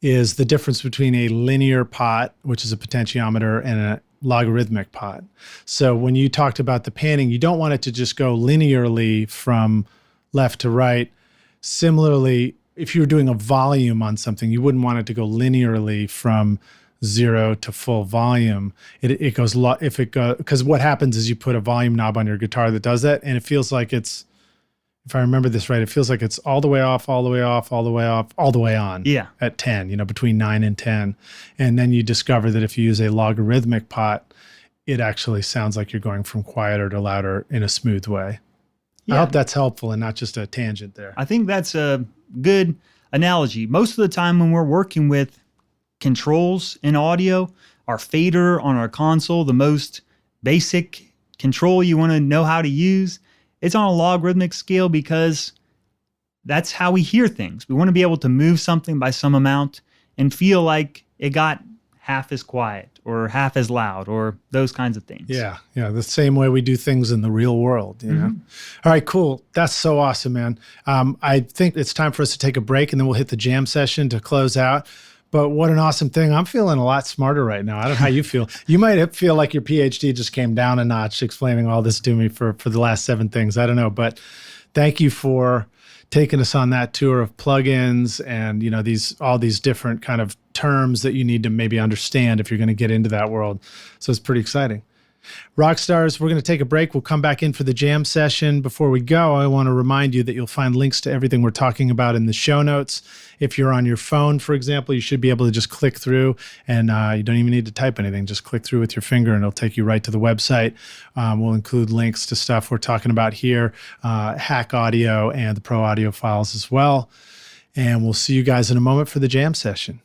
is the difference between a linear pot, which is a potentiometer, and a logarithmic pot. So when you talked about the panning, you don't want it to just go linearly from left to right. Similarly, if you were doing a volume on something, you wouldn't want it to go linearly from 0 to full volume. It goes because what happens is you put a volume knob on your guitar that does that, and it feels like it's, if I remember this right, it feels like it's all the way off, all the way off, all the way off, all the way on. Yeah. At 10, between 9 and 10. And then you discover that if you use a logarithmic pot, it actually sounds like you're going from quieter to louder in a smooth way. Yeah. I hope that's helpful and not just a tangent there. I think that's a good analogy. Most of the time when we're working with controls in audio, our fader on our console, the most basic control you want to know how to use, it's on a logarithmic scale because that's how we hear things. We want to be able to move something by some amount and feel like it got half as quiet or half as loud or those kinds of things. Yeah, the same way we do things in the real world, you know? All right, cool. That's so awesome, man. I think it's time for us to take a break and then we'll hit the jam session to close out. But what an awesome thing. I'm feeling a lot smarter right now. I don't know how you feel. You might feel like your PhD just came down a notch explaining all this to me for the last 7 things. I don't know, but thank you for taking us on that tour of plugins and all these different kind of terms that you need to maybe understand if you're going to get into that world. So it's pretty exciting. Rock stars, we're going to take a break. We'll come back in for the jam session. Before we go, I want to remind you that you'll find links to everything we're talking about in the show notes. If you're on your phone, for example, you should be able to just click through and you don't even need to type anything. Just click through with your finger and it'll take you right to the website. We'll include links to stuff we're talking about here, Hack Audio and the Pro Audio files as well. And we'll see you guys in a moment for the jam session.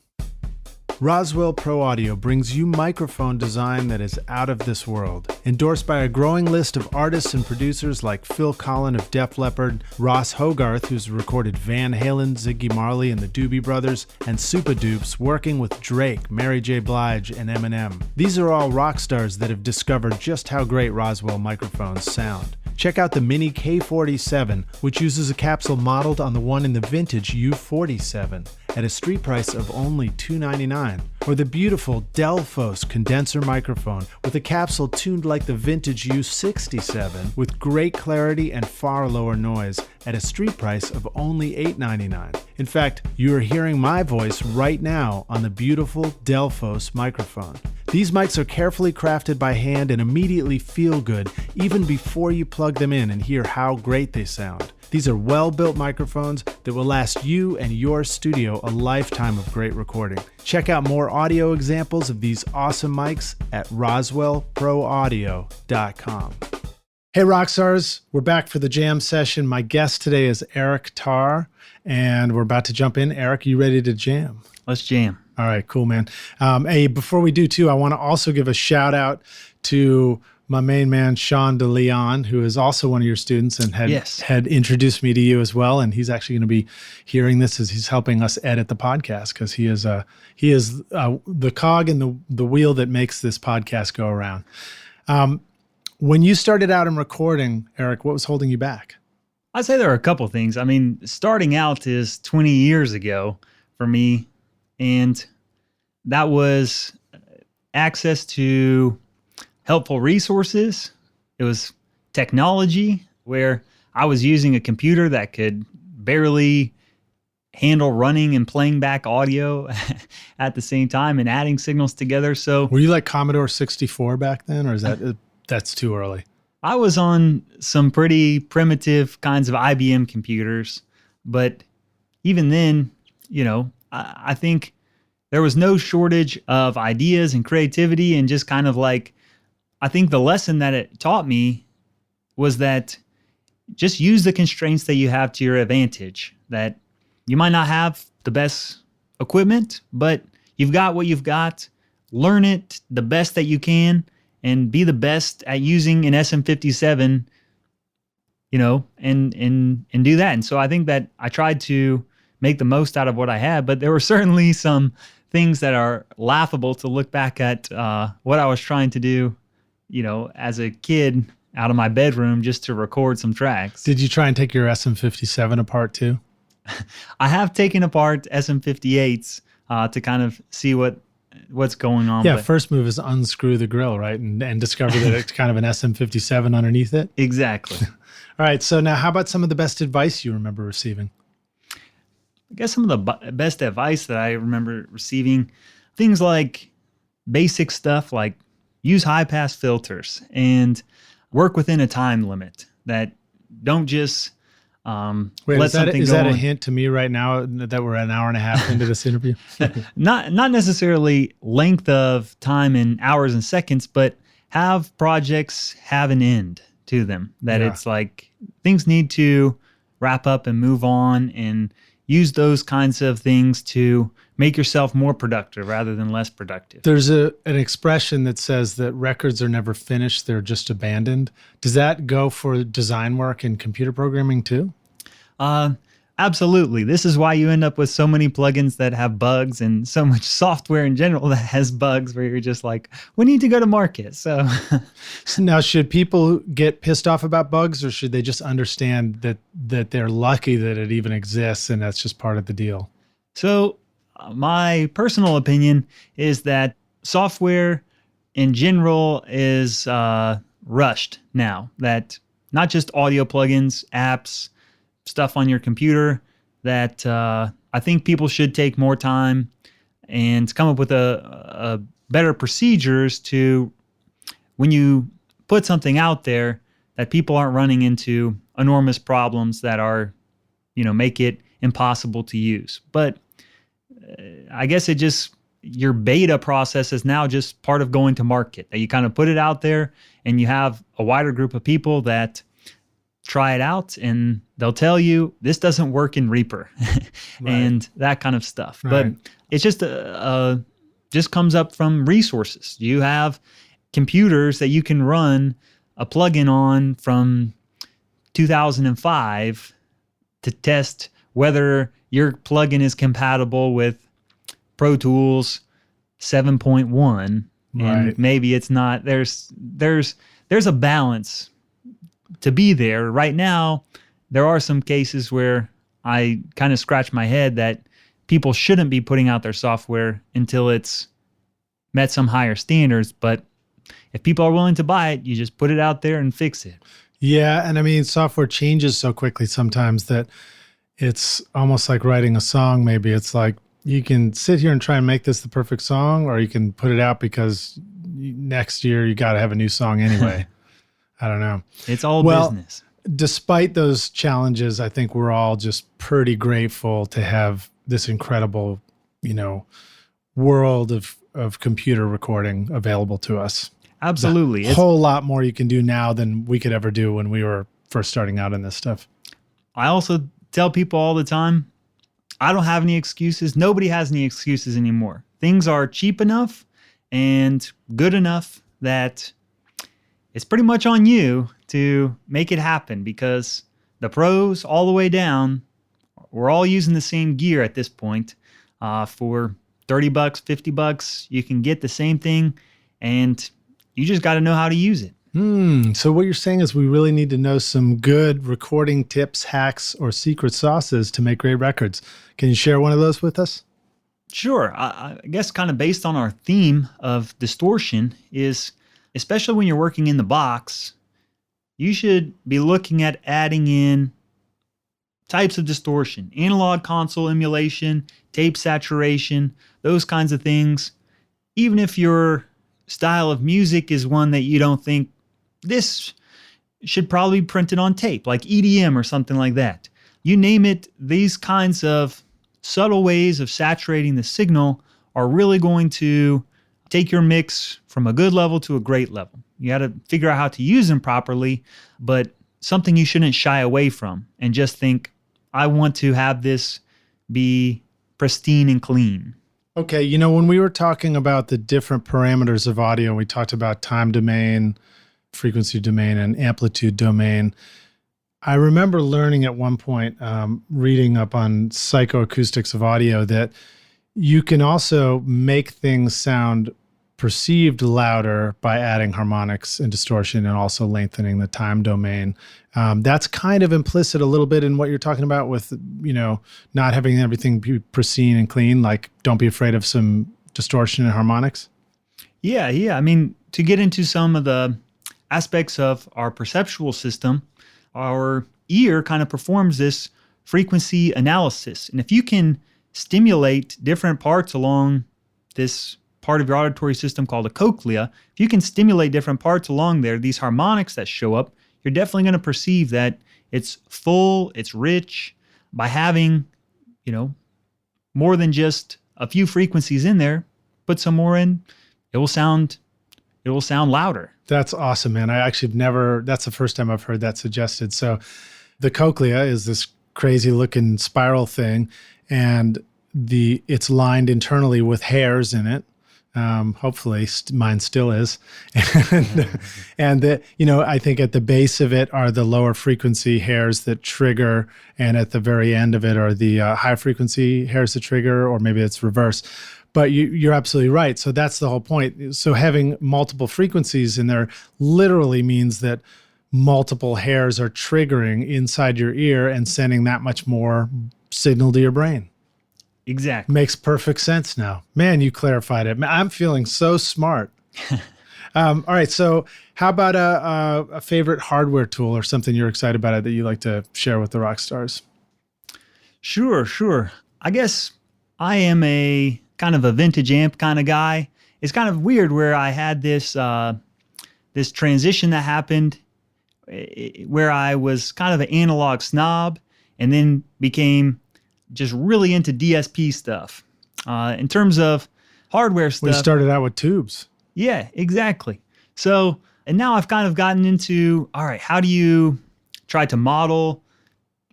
Roswell Pro Audio brings you microphone design that is out of this world. Endorsed by a growing list of artists and producers like Phil Collen of Def Leppard, Ross Hogarth, who's recorded Van Halen, Ziggy Marley and the Doobie Brothers, and Super Dupes, working with Drake, Mary J. Blige, and Eminem. These are all rock stars that have discovered just how great Roswell microphones sound. Check out the Mini K47, which uses a capsule modeled on the one in the vintage U47 at a street price of only $299, or the beautiful Delphos condenser microphone with a capsule tuned like the vintage U67 with great clarity and far lower noise at a street price of only $899. In fact, you are hearing my voice right now on the beautiful Delphos microphone. These mics are carefully crafted by hand and immediately feel good even before you plug them in and hear how great they sound. These are well-built microphones that will last you and your studio a lifetime of great recording. Check out more audio examples of these awesome mics at roswellproaudio.com. Hey Rockstars, we're back for the jam session. My guest today is Eric Tarr, and we're about to jump in. Eric, you ready to jam? Let's jam. All right, cool, man. Hey, before we do too, I want to also give a shout out to my main man, Sean DeLeon, who is also one of your students and had introduced me to you as well. And he's actually going to be hearing this as he's helping us edit the podcast, because he is the cog in the wheel that makes this podcast go around. When you started out in recording, Eric, what was holding you back? I'd say there are a couple things. I mean, starting out is 20 years ago for me, and that was access to helpful resources. It was technology where I was using a computer that could barely handle running and playing back audio at the same time and adding signals together. So were you like Commodore 64 back then, or is that's too early? I was on some pretty primitive kinds of IBM computers, but even then, I think there was no shortage of ideas and creativity, and just kind of like, I think the lesson that it taught me was that just use the constraints that you have to your advantage. That you might not have the best equipment, but you've got what you've got. Learn it the best that you can and be the best at using an SM57, and do that. And so I think that I tried to make the most out of what I had, but there were certainly some things that are laughable to look back at what I was trying to do, as a kid out of my bedroom just to record some tracks. Did you try and take your SM57 apart too? I have taken apart SM58s to kind of see what's going on. Yeah, first move is unscrew the grill, right? And discover that it's kind of an SM57 underneath it. Exactly. All right, so now how about some of the best advice you remember receiving? I guess some of the best advice that I remember receiving, things like basic stuff like use high-pass filters and work within a time limit. That don't just Wait, is that a hint to me right now that we're an hour and a half into this interview? Not necessarily length of time in hours and seconds, but have projects have an end to them. That It's like things need to wrap up and move on, and use those kinds of things to make yourself more productive rather than less productive. There's an expression that says that records are never finished, they're just abandoned. Does that go for design work and computer programming too? Absolutely. This is why you end up with so many plugins that have bugs, and so much software in general that has bugs, where you're just like, we need to go to market. So now, should people get pissed off about bugs, or should they just understand that they're lucky that it even exists and that's just part of the deal? So my personal opinion is that software in general is rushed now. That not just audio plugins, apps, stuff on your computer, that I think people should take more time and come up with a better procedures to, when you put something out there, that people aren't running into enormous problems that are, make it impossible to use. But I guess your beta process is now just part of going to market. That you kind of put it out there and you have a wider group of people that try it out, and they'll tell you this doesn't work in Reaper and that kind of stuff. Right. But it's just just comes up from resources. You have computers that you can run a plugin on from 2005 to test whether your plugin is compatible with Pro Tools 7.1, and maybe it's not. There's a balance to be there. Right now, there are some cases where I kind of scratch my head that people shouldn't be putting out their software until it's met some higher standards. But if people are willing to buy it, you just put it out there and fix it. Yeah, and I mean, software changes so quickly sometimes that it's almost like writing a song. Maybe it's like you can sit here and try and make this the perfect song, or you can put it out because next year you got to have a new song anyway. I don't know. It's all business. Despite those challenges, I think we're all just pretty grateful to have this incredible, world of computer recording available to us. Absolutely. There's a whole lot more you can do now than we could ever do when we were first starting out in this stuff. I also tell people all the time, I don't have any excuses. Nobody has any excuses anymore. Things are cheap enough and good enough that it's pretty much on you to make it happen, because the pros all the way down, we're all using the same gear at this point. For $30, $50, you can get the same thing, and you just got to know how to use it. So what you're saying is we really need to know some good recording tips, hacks, or secret sauces to make great records. Can you share one of those with us? Sure. I guess kind of based on our theme of distortion is, especially when you're working in the box, you should be looking at adding in types of distortion, analog console emulation, tape saturation, those kinds of things. Even if your style of music is one that you don't think this should probably be printed on tape, like EDM or something like that. You name it, these kinds of subtle ways of saturating the signal are really going to take your mix from a good level to a great level. You got to figure out how to use them properly, but something you shouldn't shy away from and just think, I want to have this be pristine and clean. Okay, when we were talking about the different parameters of audio, we talked about time domain, frequency domain, and amplitude domain. I remember learning at one point, reading up on psychoacoustics of audio, that you can also make things sound perceived louder by adding harmonics and distortion and also lengthening the time domain. That's kind of implicit a little bit in what you're talking about with, not having everything be pristine and clean, like don't be afraid of some distortion and harmonics. Yeah. I mean, to get into some of the aspects of our perceptual system, our ear kind of performs this frequency analysis. And if you can stimulate different parts along this part of your auditory system called a cochlea, if you can stimulate different parts along there, these harmonics that show up, you're definitely going to perceive that it's full, it's rich. By having, more than just a few frequencies in there, put some more in, it will sound louder. That's awesome, man. That's the first time I've heard that suggested. So the cochlea is this crazy looking spiral thing, and it's lined internally with hairs in it. Hopefully mine still is. And I think at the base of it are the lower frequency hairs that trigger, and at the very end of it are the high frequency hairs that trigger, or maybe it's reverse. But you're absolutely right. So that's the whole point. So having multiple frequencies in there literally means that multiple hairs are triggering inside your ear and sending that much more signal to your brain. Exactly. Makes perfect sense now. Man, you clarified it. I'm feeling so smart. All right. So how about a favorite hardware tool or something you're excited about that you like to share with the rock stars? Sure. I guess I am a kind of a vintage amp kind of guy. It's kind of weird where I had this transition that happened where I was kind of an analog snob and then became just really into DSP stuff. In terms of hardware stuff. We started out with tubes. Yeah, exactly. So, and now I've kind of gotten into, all right, how do you try to model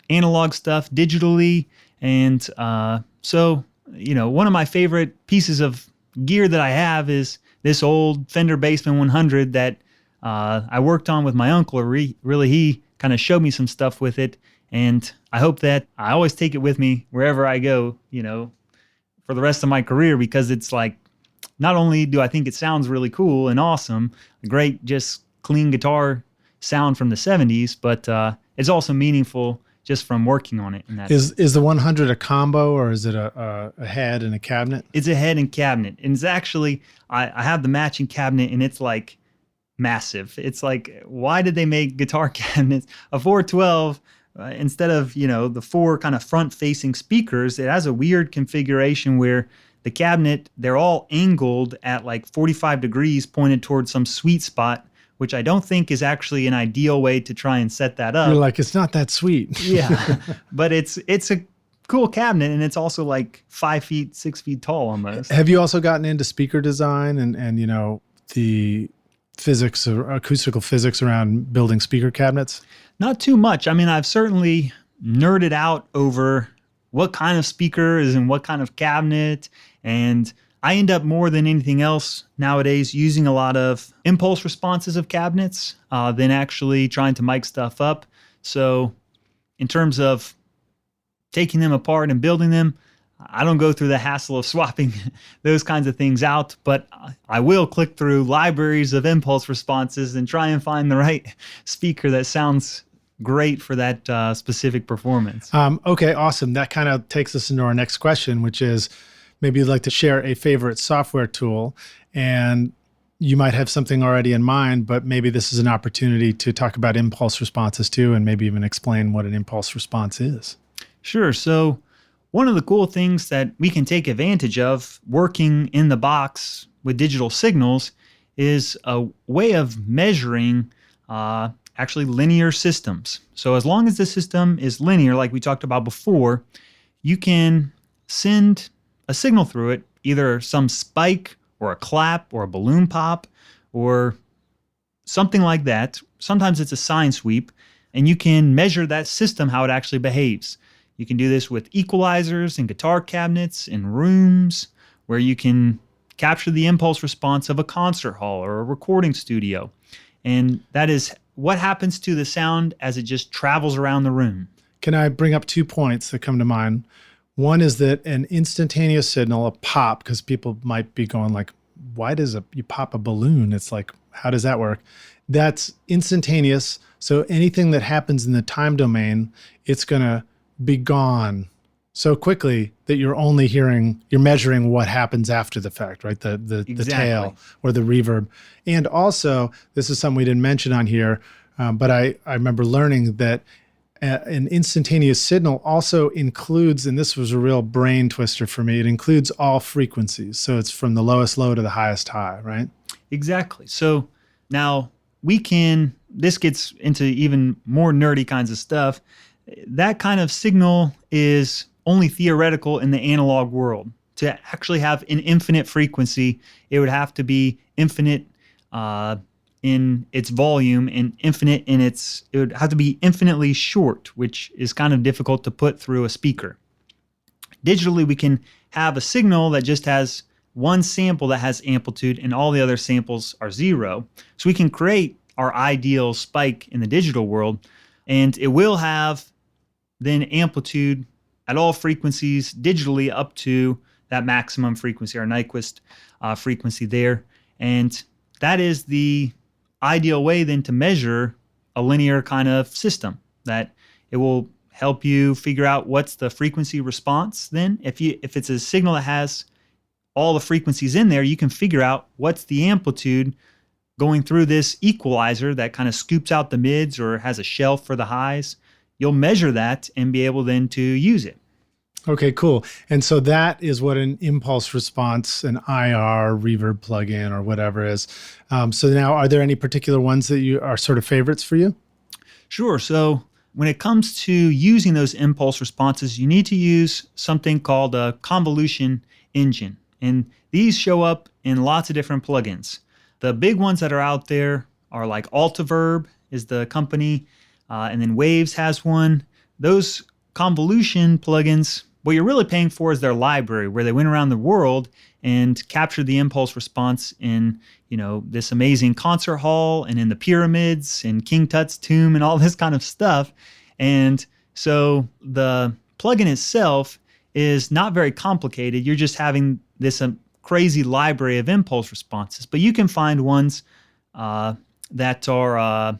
analog stuff digitally? And so, one of my favorite pieces of gear that I have is this old Fender Bassman 100 that I worked on with my uncle. Really, he kind of showed me some stuff with it. And I hope that I always take it with me wherever I go, for the rest of my career, because it's like, not only do I think it sounds really cool and awesome, a great, just clean guitar sound from the 70s, but it's also meaningful just from working on it. Is the 100 a combo, or is it a head and a cabinet? It's a head and cabinet. And it's actually, I have the matching cabinet, and it's like massive. It's like, why did they make guitar cabinets? A 412, instead of, the four kind of front-facing speakers, it has a weird configuration where the cabinet, they're all angled at like 45 degrees pointed towards some sweet spot, which I don't think is actually an ideal way to try and set that up. You're like, it's not that sweet. Yeah, but it's a cool cabinet, and it's also like 5 feet, 6 feet tall almost. Have you also gotten into speaker design and the physics or acoustical physics around building speaker cabinets? Not too much. I mean, I've certainly nerded out over what kind of speaker is in what kind of cabinet, and I end up more than anything else nowadays using a lot of impulse responses of cabinets than actually trying to mic stuff up. So in terms of taking them apart and building them, I don't go through the hassle of swapping those kinds of things out, but I will click through libraries of impulse responses and try and find the right speaker that sounds great for that specific performance. Okay, awesome. That kind of takes us into our next question, which is maybe you'd like to share a favorite software tool, and you might have something already in mind, but maybe this is an opportunity to talk about impulse responses too, and maybe even explain what an impulse response is. Sure. So one of the cool things that we can take advantage of working in the box with digital signals is a way of measuring actually linear systems. So as long as the system is linear, like we talked about before, you can send a signal through it, either some spike or a clap or a balloon pop or something like that. Sometimes it's a sine sweep, and you can measure that system, how it actually behaves. You can do this with equalizers and guitar cabinets in rooms where you can capture the impulse response of a concert hall or a recording studio. And that is what happens to the sound as it just travels around the room. Can I bring up 2 points that come to mind? One is that an instantaneous signal, a pop, because people might be going like, why does you pop a balloon? It's like, how does that work? That's instantaneous. So anything that happens in the time domain, it's going to be gone so quickly that you're measuring what happens after the fact, right? The tail or the reverb. And also, this is something we didn't mention on here, but I remember learning that an instantaneous signal also includes, and this was a real brain twister for me, it includes all frequencies. So it's from the lowest low to the highest high, right? Exactly. So now this gets into even more nerdy kinds of stuff. That kind of signal is only theoretical in the analog world. To actually have an infinite frequency, it would have to be infinite in its volume and it would have to be infinitely short, which is kind of difficult to put through a speaker. Digitally, we can have a signal that just has one sample that has amplitude and all the other samples are zero. So we can create our ideal spike in the digital world, and it will have then amplitude at all frequencies digitally up to that maximum frequency, our Nyquist frequency there. And that is the ideal way then to measure a linear kind of system, that it will help you figure out what's the frequency response. Then if it's a signal that has all the frequencies in there, you can figure out what's the amplitude going through this equalizer that kind of scoops out the mids or has a shelf for the highs. You'll measure that and be able then to use it. Okay, cool. And so that is what an impulse response, an IR, reverb plugin, or whatever is. So now, are there any particular ones that are sort of favorites for you? Sure. So when it comes to using those impulse responses, you need to use something called a Convolution Engine. And these show up in lots of different plugins. The big ones that are out there are like Altiverb is the company, and then Waves has one. Those convolution plugins, what you're really paying for is their library, where they went around the world and captured the impulse response in, this amazing concert hall and in the pyramids and King Tut's tomb and all this kind of stuff. And so the plugin itself is not very complicated. You're just having this crazy library of impulse responses, but you can find ones that are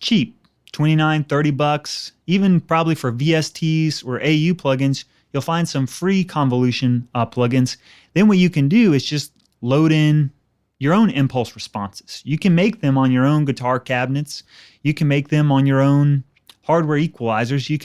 cheap. $29, $30, even probably for VSTs or AU plugins, you'll find some free convolution plugins. Then what you can do is just load in your own impulse responses. You can make them on your own guitar cabinets. You can make them on your own hardware equalizers. You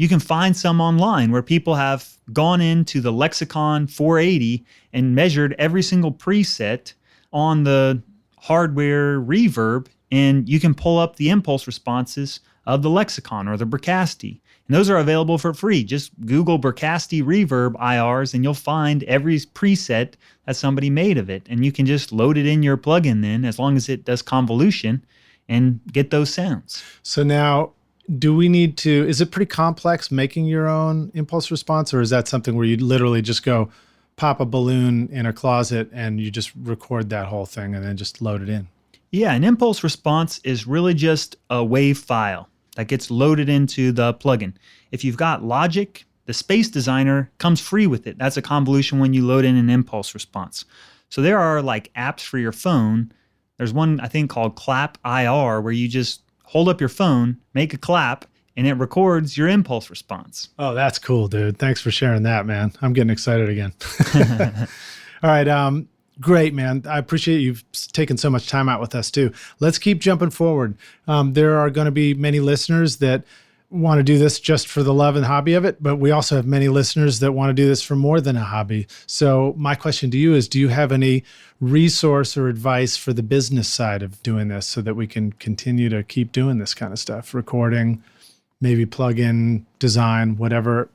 can find some online where people have gone into the Lexicon 480 and measured every single preset on the hardware reverb, and you can pull up the impulse responses of the Lexicon or the Bricasti. And those are available for free. Just Google Bricasti reverb IRs and you'll find every preset that somebody made of it. And you can just load it in your plugin then, as long as it does convolution, and get those sounds. So now, is it pretty complex making your own impulse response, or is that something where you literally just go pop a balloon in a closet and you just record that whole thing and then just load it in. Yeah, an impulse response is really just a wave file that gets loaded into the plugin. If you've got Logic, the Space Designer comes free with it. That's a convolution when you load in an impulse response. So there are like apps for your phone. There's one I think called Clap IR where you just hold up your phone, make a clap, and it records your impulse response. Oh, that's cool, dude. Thanks for sharing that, man. I'm getting excited again. All right. Great, man. I appreciate you've taken so much time out with us too. Let's keep jumping forward. There are going to be many listeners that want to do this just for the love and hobby of it, but we also have many listeners that want to do this for more than a hobby. So my question to you is, do you have any resource or advice for the business side of doing this so that we can continue to keep doing this kind of stuff, recording, maybe plug-in, design, whatever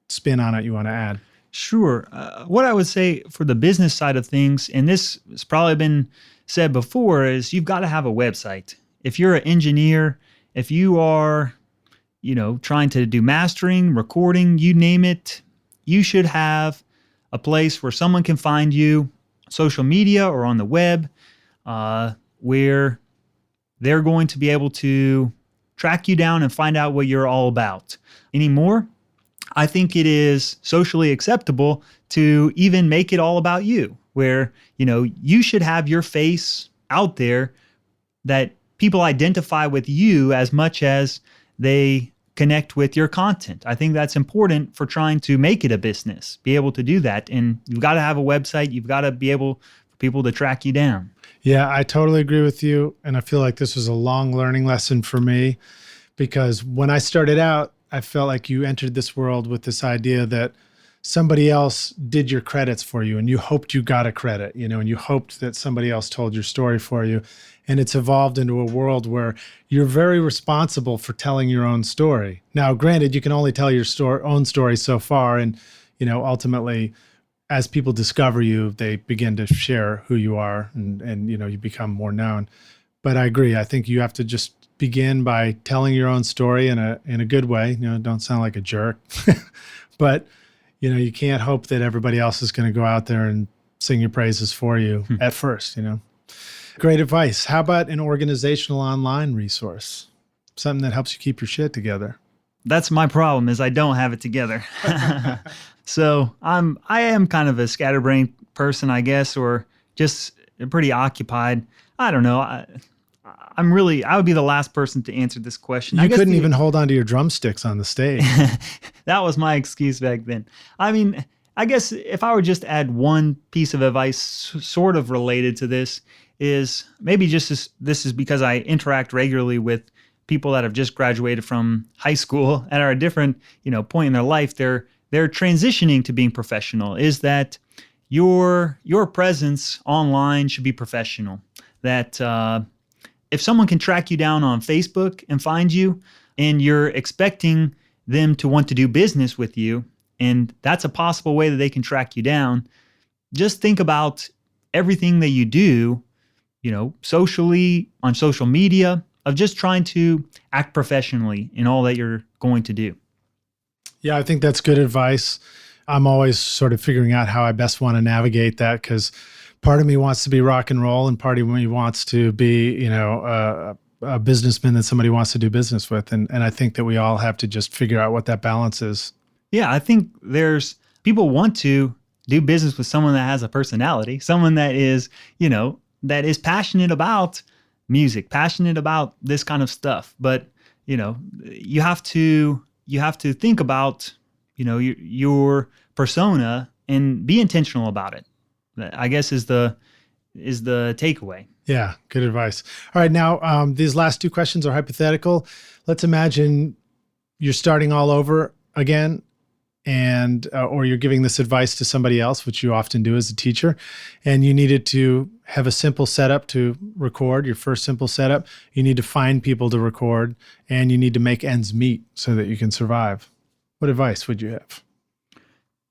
spin on it you want to add? Sure. What I would say for the business side of things, and this has probably been said before, is you've got to have a website. If you're an engineer, if you are trying to do mastering, recording, you name it, you should have a place where someone can find you, social media or on the web, where they're going to be able to track you down and find out what you're all about. Anymore, I think it is socially acceptable to even make it all about you, where, you should have your face out there that people identify with you as much as they connect with your content. I think that's important for trying to make it a business, be able to do that. And you've got to have a website. You've got to be able for people to track you down. Yeah, I totally agree with you. And I feel like this was a long learning lesson for me, because when I started out, I felt like you entered this world with this idea that somebody else did your credits for you and you hoped you got a credit, and you hoped that somebody else told your story for you. And it's evolved into a world where you're very responsible for telling your own story. Now, granted, you can only tell your own story so far. And, ultimately, as people discover you, they begin to share who you are and you become more known. But I agree. I think you have to just begin by telling your own story in a good way. Don't sound like a jerk, but you can't hope that everybody else is going to go out there and sing your praises for you at first, Great advice. How about an organizational online resource? Something that helps you keep your shit together. That's my problem, is I don't have it together. So I am kind of a scatterbrained person, I guess, or just pretty occupied. I don't know. I would be the last person to answer this question. You couldn't even hold onto your drumsticks on the stage. That was my excuse back then. I mean, I guess if I were just to add one piece of advice sort of related to this, is maybe this is because I interact regularly with people that have just graduated from high school and are at a different, point in their life. They're transitioning to being professional, is that your presence online should be professional. That if someone can track you down on Facebook and find you, and you're expecting them to want to do business with you, and that's a possible way that they can track you down, just think about everything that you do, socially, on social media, of just trying to act professionally in all that you're going to do. Yeah, I think that's good advice. I'm always sort of figuring out how I best want to navigate that, because part of me wants to be rock and roll and part of me wants to be, a businessman that somebody wants to do business with. And I think that we all have to just figure out what that balance is. Yeah, I think people want to do business with someone that has a personality, someone that is, that is passionate about music, passionate about this kind of stuff. But, you have to think about, your persona and be intentional about it, I guess is the takeaway. Yeah, good advice. All right, now these last two questions are hypothetical. Let's imagine you're starting all over again, and or you're giving this advice to somebody else, which you often do as a teacher, and you needed to have a simple setup to record, your first simple setup. You need to find people to record, and you need to make ends meet so that you can survive. What advice would you have?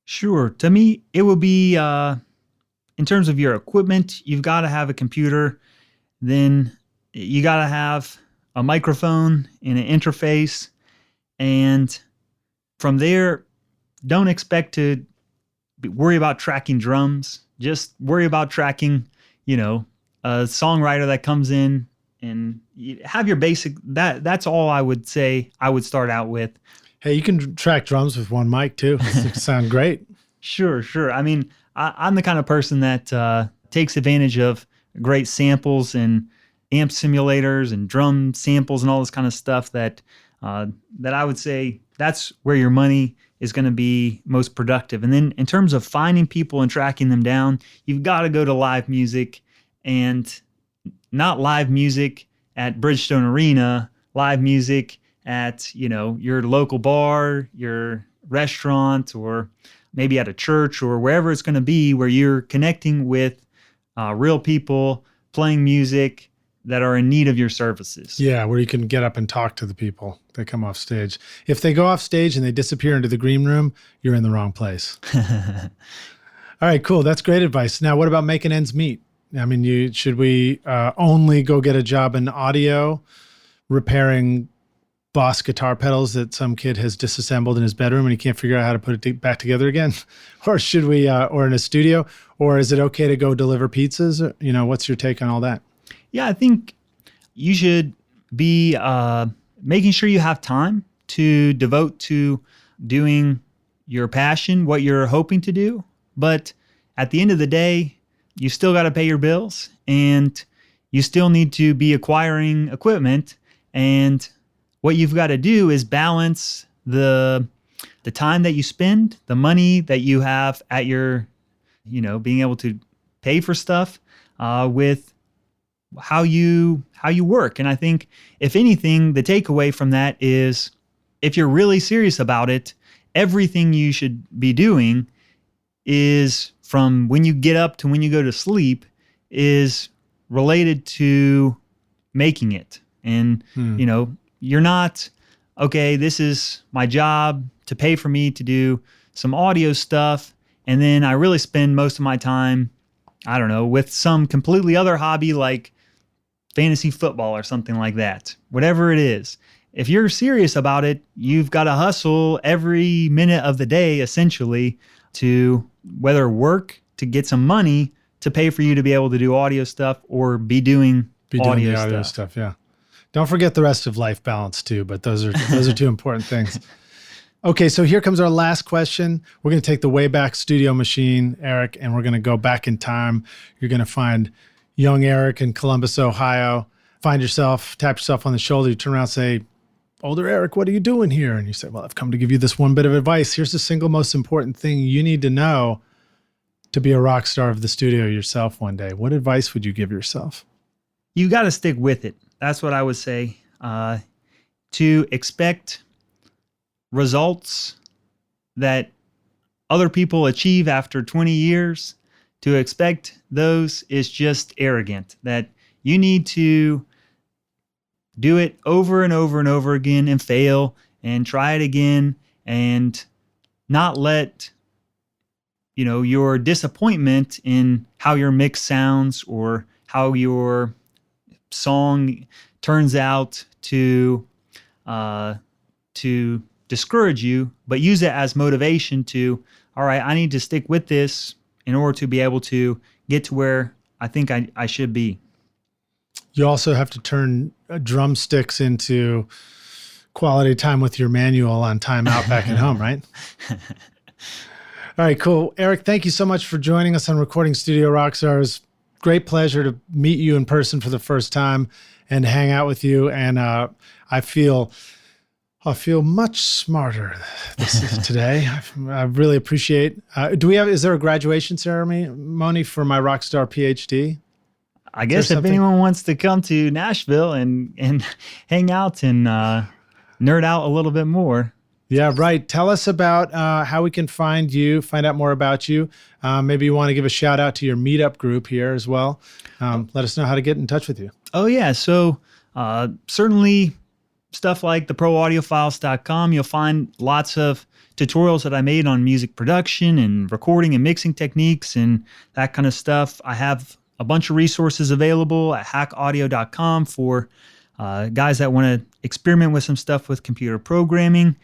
Sure. To me, it would be, in terms of your equipment, you've got to have a computer. Then you got to have a microphone and an interface. And from there, don't expect to worry about tracking drums. Just worry about tracking, a songwriter that comes in, and have your basic, that's all I would say I would start out with. Hey, you can track drums with one mic too. It sound great. Sure. I mean, I'm the kind of person that takes advantage of great samples and amp simulators and drum samples and all this kind of stuff that I would say that's where your money is going to be most productive. And then in terms of finding people and tracking them down, you've got to go to live music, and not live music at Bridgestone Arena, live music at, your local bar, your restaurant, or maybe at a church, or wherever it's going to be, where you're connecting with real people playing music that are in need of your services. Yeah, where you can get up and talk to the people that come off stage. If they go off stage and they disappear into the green room, you're in the wrong place. All right, cool. That's great advice. Now, what about making ends meet? I mean, should we only go get a job in audio, repairing Boss guitar pedals that some kid has disassembled in his bedroom and he can't figure out how to put it back together again? Or should we, or in a studio? Or is it okay to go deliver pizzas? What's your take on all that? Yeah, I think you should be making sure you have time to devote to doing your passion, what you're hoping to do. But at the end of the day, you still got to pay your bills, and you still need to be acquiring equipment. And what you've got to do is balance the time that you spend, the money that you have at your, being able to pay for stuff with how you work. And I think, if anything, the takeaway from that is, if you're really serious about it, everything you should be doing is, from when you get up to when you go to sleep, is related to making it. And, you're not, okay, this is my job to pay for me to do some audio stuff, and then I really spend most of my time, I don't know, with some completely other hobby like fantasy football or something like that. Whatever it is. If you're serious about it, you've got to hustle every minute of the day, essentially, to whether work to get some money to pay for you to be able to do audio stuff, or be doing the audio stuff. Yeah. Don't forget the rest of life balance too, but those are two important things. Okay, so here comes our last question. We're going to take the Wayback Studio machine, Eric, and we're going to go back in time. You're going to find young Eric in Columbus, Ohio. Tap yourself on the shoulder, you turn around and say, "Older Eric, what are you doing here?" And you say, "Well, I've come to give you this one bit of advice. Here's the single most important thing you need to know to be a rock star of the studio yourself one day." What advice would you give yourself? You got to stick with it. That's what I would say. To expect results that other people achieve after 20 years, to expect those is just arrogant. That you need to do it over and over and over again, and fail and try it again, and not let your disappointment in how your mix sounds or how your song turns out to discourage you, but use it as motivation to, all right, I need to stick with this in order to be able to get to where I think I should be. You also have to turn drumsticks into quality time with your manual on timeout back at home, right? All right, cool. Eric, thank you so much for joining us on Recording Studio Rockstars. Great pleasure to meet you in person for the first time and hang out with you. And I feel much smarter today. I really appreciate. Is there a graduation ceremony for my Rockstar Ph.D.? I guess if anyone wants to come to Nashville and hang out and nerd out a little bit more. Yeah, right. Tell us about how we can find you, find out more about you. Maybe you want to give a shout out to your meetup group here as well. Let us know how to get in touch with you. Oh, yeah. So certainly stuff like the proaudiofiles.com, you'll find lots of tutorials that I made on music production and recording and mixing techniques and that kind of stuff. I have a bunch of resources available at hackaudio.com for guys that want to experiment with some stuff with computer programming.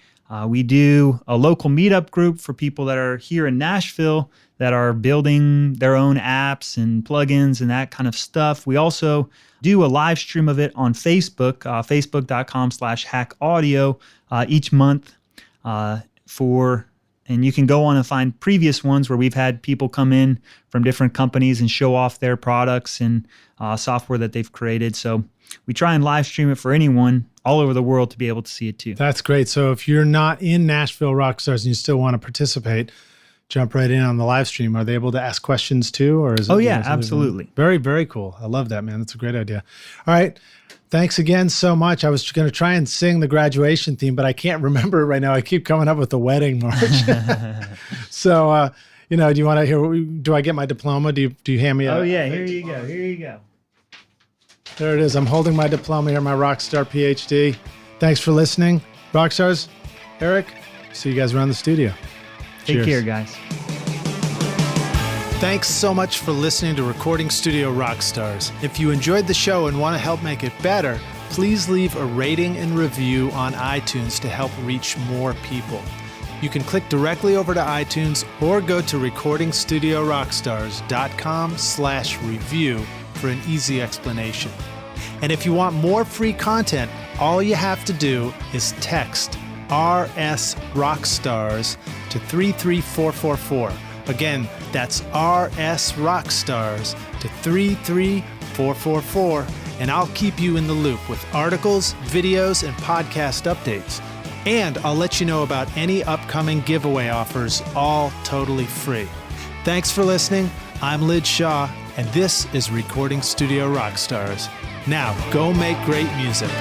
We do a local meetup group for people that are here in Nashville that are building their own apps and plugins and that kind of stuff. We also do a live stream of it on Facebook, facebook.com/hackaudio each month and you can go on and find previous ones where we've had people come in from different companies and show off their products and software that they've created. So we try and live stream it for anyone all over the world to be able to see it too. That's great. So if you're not in Nashville Rockstars and you still want to participate, jump right in on the live stream. Are they able to ask questions too? Or is it, absolutely. Very, very cool. I love that, man. That's a great idea. All right. Thanks again so much. I was going to try and sing the graduation theme, but I can't remember it right now. I keep coming up with the wedding march. So, do you want to hear, do I get my diploma? Do you hand me a... Oh yeah, here you go. Here you go. There it is. I'm holding my diploma here, my Rockstar Ph.D. Thanks for listening. Rockstars, Eric, see you guys around the studio. Take care, guys. Thanks so much for listening to Recording Studio Rockstars. If you enjoyed the show and want to help make it better, please leave a rating and review on iTunes to help reach more people. You can click directly over to iTunes or go to recordingstudiorockstars.com/review for an easy explanation. And if you want more free content, all you have to do is text RS Rockstars to 33444. Again, that's RS Rockstars to 33444, and I'll keep you in the loop with articles, videos, and podcast updates. And I'll let you know about any upcoming giveaway offers, all totally free. Thanks for listening. I'm Lid Shaw, and this is Recording Studio Rockstars. Now, go make great music.